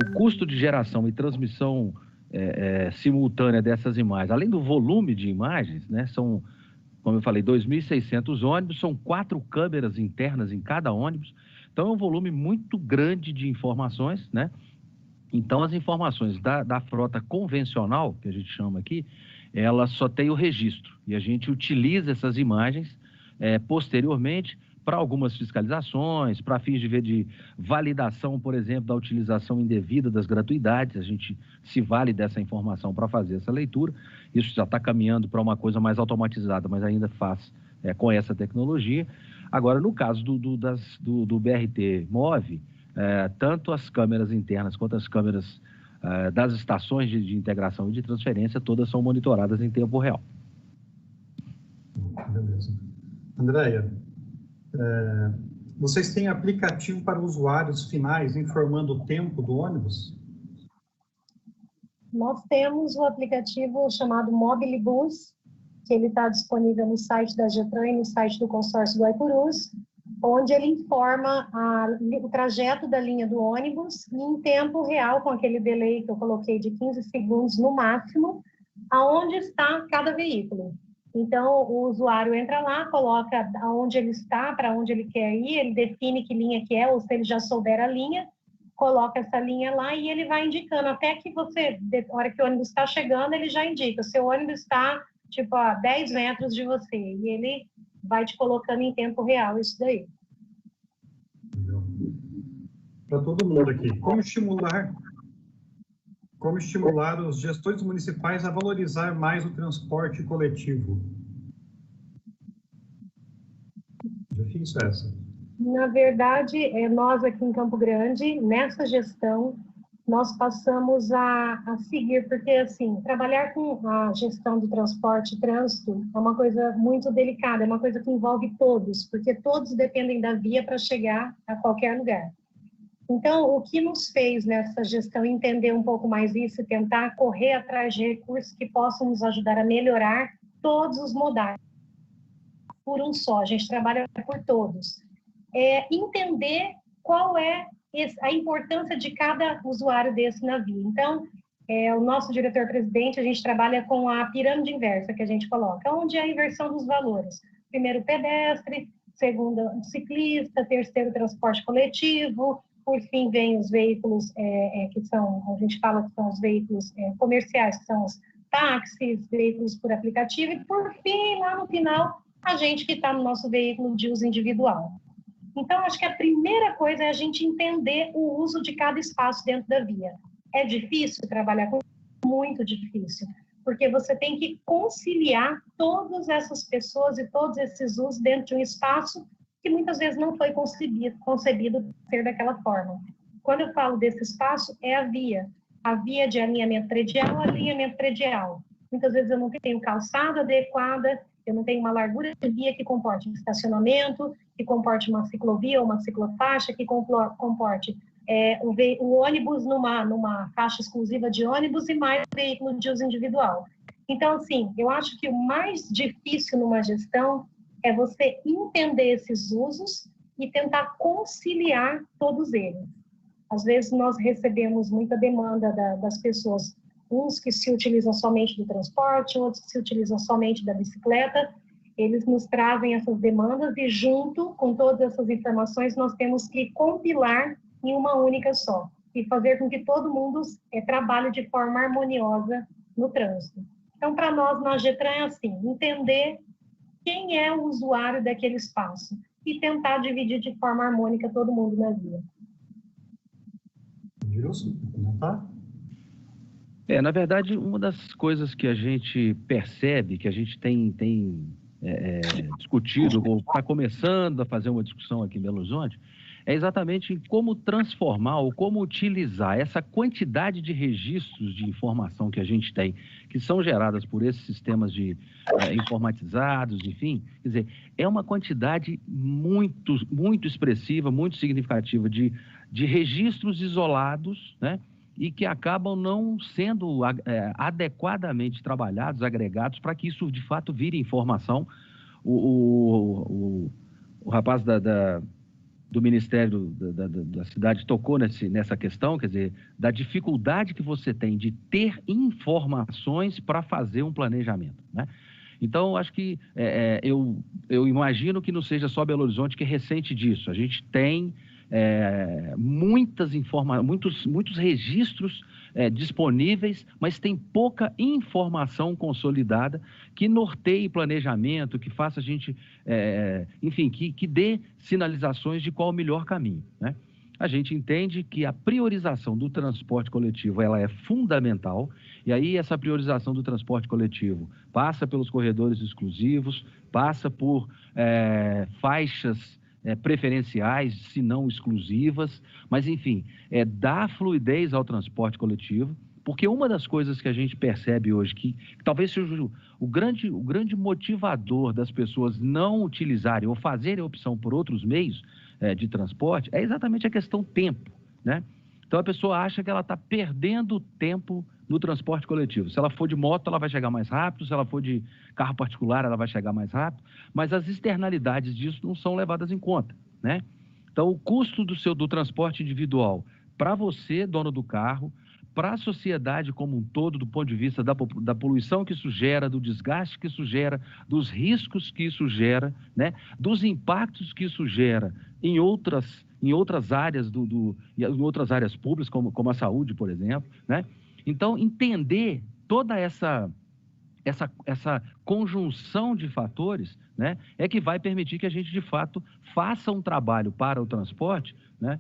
o custo de geração e transmissão simultânea dessas imagens, além do volume de imagens, né, são, como eu falei, 2.600 ônibus, são 4 câmeras internas em cada ônibus. Então, é um volume muito grande de informações, né? Então, as informações da frota convencional, que a gente chama aqui, ela só tem o registro. E a gente utiliza essas imagens posteriormente para algumas fiscalizações, para fins de validação, por exemplo, da utilização indevida das gratuidades. A gente se vale dessa informação para fazer essa leitura. Isso já está caminhando para uma coisa mais automatizada, mas ainda faz com essa tecnologia. Agora, no caso do BRT Move, tanto as câmeras internas quanto as câmeras das estações de integração e de transferência, todas são monitoradas em tempo real. Beleza. Andréia, vocês têm aplicativo para usuários finais informando o tempo do ônibus? Nós temos o aplicativo chamado Mobilibus, que ele está disponível no site da Getran e no site do consórcio do Aipurus, onde ele informa o trajeto da linha do ônibus e em tempo real, com aquele delay que eu coloquei de 15 segundos no máximo, aonde está cada veículo. Então, o usuário entra lá, coloca aonde ele está, para onde ele quer ir, ele define que linha que é, ou se ele já souber a linha, coloca essa linha lá e ele vai indicando, até que você, na hora que o ônibus está chegando, ele já indica, seu ônibus está, tipo, a 10 metros de você, e ele vai te colocando em tempo real isso daí. Para todo mundo aqui, como estimular os gestores municipais a valorizar mais o transporte coletivo? Difícil essa. Na verdade, nós aqui em Campo Grande, nessa gestão, nós passamos a seguir, porque, assim, trabalhar com a gestão do transporte e trânsito é uma coisa muito delicada, é uma coisa que envolve todos, porque todos dependem da via para chegar a qualquer lugar. Então, o que nos fez nessa gestão entender um pouco mais isso e tentar correr atrás de recursos que possam nos ajudar a melhorar todos os modais, por um só, a gente trabalha por todos. Entender qual é a importância de cada usuário desse navio. Então, o nosso diretor-presidente, a gente trabalha com a pirâmide inversa que a gente coloca, onde é a inversão dos valores. Primeiro, pedestre, segundo, ciclista, terceiro, transporte coletivo, por fim, vem os veículos que são, a gente fala que são os veículos comerciais, que são os táxis, veículos por aplicativo, e por fim, lá no final, a gente que está no nosso veículo de uso individual. Então, acho que a primeira coisa é a gente entender o uso de cada espaço dentro da via. É difícil trabalhar com isso? Muito difícil, porque você tem que conciliar todas essas pessoas e todos esses usos dentro de um espaço que muitas vezes não foi concebido ser daquela forma. Quando eu falo desse espaço, é a via de alinhamento predial. Muitas vezes eu não tenho calçada adequada, eu não tenho uma largura de via que comporte estacionamento, que comporte uma ciclovia ou uma ciclofaixa, que comporte o ônibus numa faixa exclusiva de ônibus e mais veículo de uso individual. Então, assim, eu acho que o mais difícil numa gestão é você entender esses usos e tentar conciliar todos eles. Às vezes nós recebemos muita demanda das pessoas, uns que se utilizam somente do transporte, outros que se utilizam somente da bicicleta, Eles nos trazem essas demandas e, junto com todas essas informações, nós temos que compilar em uma única só e fazer com que todo mundo trabalhe de forma harmoniosa no trânsito. Então, para nós, na Getran, é assim, entender quem é o usuário daquele espaço e tentar dividir de forma harmônica todo mundo na via. Gilson, comentar? Na verdade, uma das coisas que a gente percebe, que a gente tem discutido, ou está começando a fazer uma discussão aqui em Belo Horizonte, é exatamente em como transformar ou como utilizar essa quantidade de registros de informação que a gente tem, que são geradas por esses sistemas informatizados, enfim, quer dizer, é uma quantidade muito, muito expressiva, muito significativa de registros isolados, né? E que acabam não sendo adequadamente trabalhados, agregados, para que isso, de fato, vire informação. O rapaz do Ministério da Cidade tocou nessa questão, quer dizer, da dificuldade que você tem de ter informações para fazer um planejamento, né? Então, acho que eu imagino que não seja só Belo Horizonte que é recente disso. A gente tem muitos registros disponíveis, mas tem pouca informação consolidada que norteie planejamento, que faça a gente, enfim, que dê sinalizações de qual o melhor caminho, né? A gente entende que a priorização do transporte coletivo ela é fundamental, e aí essa priorização do transporte coletivo passa pelos corredores exclusivos, passa por faixas preferenciais, se não exclusivas, mas enfim, dar fluidez ao transporte coletivo, porque uma das coisas que a gente percebe hoje, que talvez seja o grande motivador das pessoas não utilizarem ou fazerem a opção por outros meios de transporte, é exatamente a questão tempo, né? Então a pessoa acha que ela está perdendo tempo no transporte coletivo. Se ela for de moto, ela vai chegar mais rápido, se ela for de carro particular, ela vai chegar mais rápido, mas as externalidades disso não são levadas em conta, né? Então o custo do transporte individual para você, dono do carro, para a sociedade como um todo, do ponto de vista da poluição que isso gera, do desgaste que isso gera, dos riscos que isso gera, né? Dos impactos que isso gera em outras áreas em outras áreas públicas, como a saúde, por exemplo, né? Então, entender toda essa conjunção de fatores, né, é que vai permitir que a gente, de fato, faça um trabalho para o transporte, né,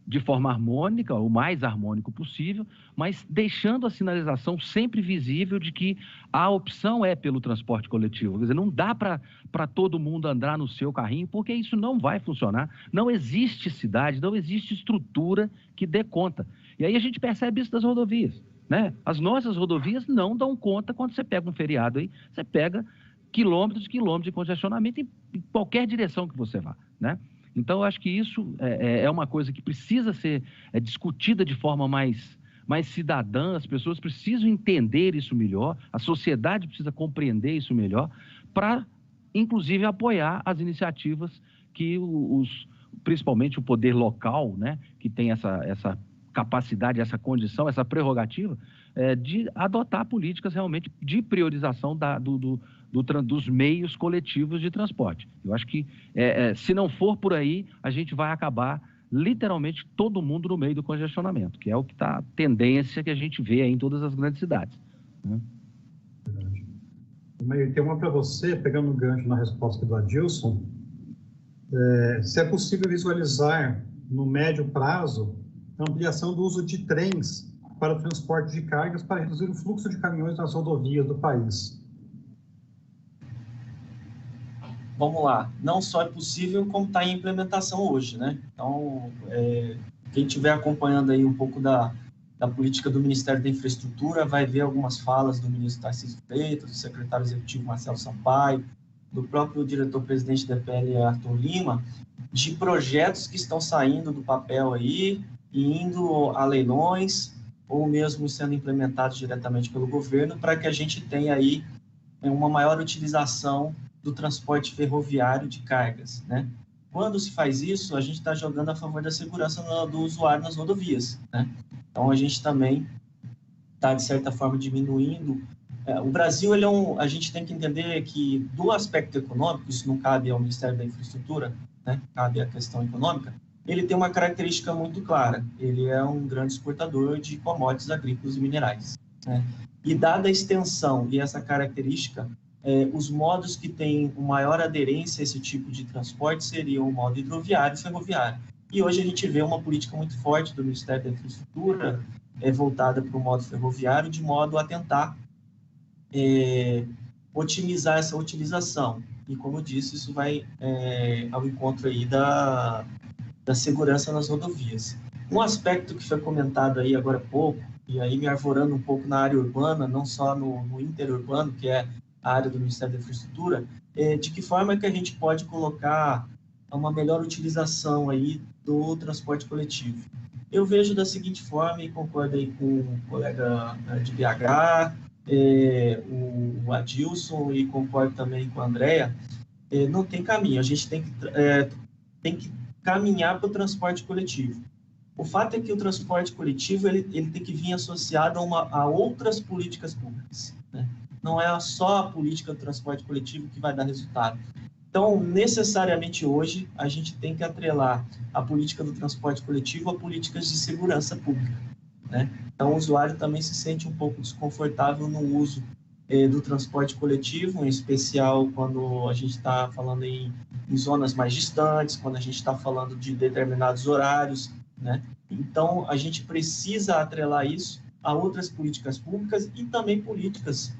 de forma harmônica, o mais harmônico possível, mas deixando a sinalização sempre visível de que a opção é pelo transporte coletivo. Quer dizer, não dá para todo mundo andar no seu carrinho, porque isso não vai funcionar. Não existe cidade, não existe estrutura que dê conta. E aí a gente percebe isso das rodovias, né? As nossas rodovias não dão conta quando você pega um feriado aí, você pega quilômetros e quilômetros de congestionamento em qualquer direção que você vá, né? Então, eu acho que isso é uma coisa que precisa ser discutida de forma mais cidadã, as pessoas precisam entender isso melhor, a sociedade precisa compreender isso melhor, para, inclusive, apoiar as iniciativas que principalmente o poder local, né, que tem essa capacidade, essa condição, essa prerrogativa, de adotar políticas realmente de priorização dos meios coletivos de transporte. Eu acho que, se não for por aí, a gente vai acabar literalmente todo mundo no meio do congestionamento, que é o que está a tendência que a gente vê aí em todas as grandes cidades, né? Tem uma para você, pegando o gancho na resposta do Adilson, se é possível visualizar no médio prazo a ampliação do uso de trens para o transporte de cargas para reduzir o fluxo de caminhões nas rodovias do país. Vamos lá, não só é possível, como está em implementação hoje, né? Então, quem estiver acompanhando aí um pouco da política do Ministério da Infraestrutura vai ver algumas falas do ministro Tarcísio Freitas, do secretário executivo Marcelo Sampaio, do próprio diretor-presidente da EPL, Arthur Lima, de projetos que estão saindo do papel aí e indo a leilões, ou mesmo sendo implementados diretamente pelo governo, para que a gente tenha aí uma maior utilização do transporte ferroviário de cargas, né? Quando se faz isso, a gente está jogando a favor da segurança do usuário nas rodovias, né? Então, a gente também está, de certa forma, diminuindo O Brasil, a gente tem que entender que, do aspecto econômico, isso não cabe ao Ministério da Infraestrutura, né? Cabe à questão econômica, ele tem uma característica muito clara, ele é um grande exportador de commodities agrícolas e minerais, né? E dada a extensão e essa característica, os modos que têm maior aderência a esse tipo de transporte seriam o modo hidroviário e ferroviário. E hoje a gente vê uma política muito forte do Ministério da Infraestrutura voltada para o modo ferroviário, de modo a tentar otimizar essa utilização. E, como eu disse, isso vai ao encontro aí da segurança nas rodovias. Um aspecto que foi comentado aí agora há pouco, e aí me arvorando um pouco na área urbana, não só no interurbano, que é a área do Ministério da Infraestrutura, de que forma que a gente pode colocar uma melhor utilização aí do transporte coletivo. Eu vejo da seguinte forma, e concordo aí com o colega de BH, o Adilson, e concordo também com a Andrea, não tem caminho, a gente tem que caminhar para o transporte coletivo. O fato é que o transporte coletivo ele tem que vir associado a outras políticas públicas, né? Não é só a política do transporte coletivo que vai dar resultado. Então, necessariamente hoje, a gente tem que atrelar a política do transporte coletivo a políticas de segurança pública, né? Então, o usuário também se sente um pouco desconfortável no uso do transporte coletivo, em especial quando a gente está falando em zonas mais distantes, quando a gente está falando de determinados horários, né? Então, a gente precisa atrelar isso a outras políticas públicas e também políticas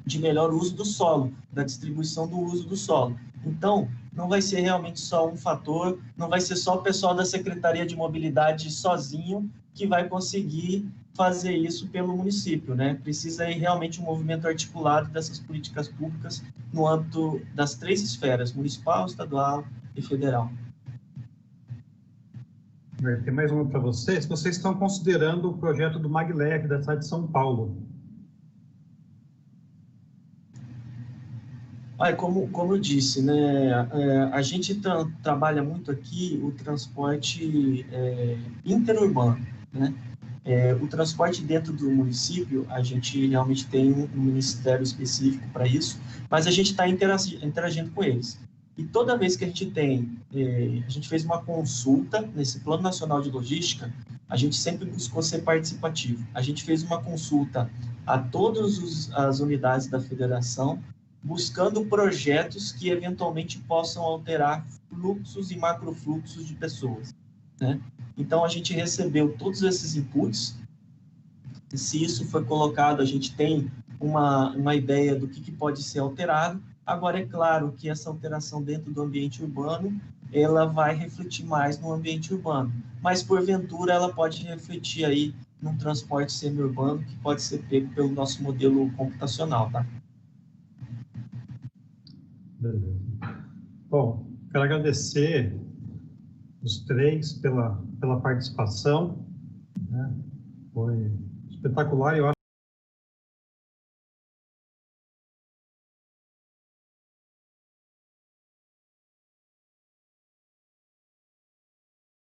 de melhor uso do solo, da distribuição do uso do solo. Então, não vai ser realmente só um fator, não vai ser só o pessoal da Secretaria de Mobilidade sozinho que vai conseguir fazer isso pelo município, né? Precisa aí realmente um movimento articulado dessas políticas públicas no âmbito das 3 esferas, municipal, estadual e federal. Tem mais uma para vocês. Vocês estão considerando o projeto do Maglev da cidade de São Paulo? Como eu disse, né, a gente trabalha muito aqui o transporte interurbano, né? O transporte dentro do município, a gente realmente tem um ministério específico para isso, mas a gente está interagindo com eles. E toda vez que a gente fez uma consulta nesse Plano Nacional de Logística, a gente sempre buscou ser participativo. A gente fez uma consulta a todas as unidades da federação, buscando projetos que eventualmente possam alterar fluxos e macrofluxos de pessoas, né? Então, a gente recebeu todos esses inputs. Se isso foi colocado, a gente tem uma ideia do que pode ser alterado. Agora, é claro que essa alteração dentro do ambiente urbano, ela vai refletir mais no ambiente urbano. Mas, porventura, ela pode refletir aí num transporte semi-urbano que pode ser pego pelo nosso modelo computacional, tá? Beleza. Bom, quero agradecer os 3 pela participação, né? Foi espetacular. Eu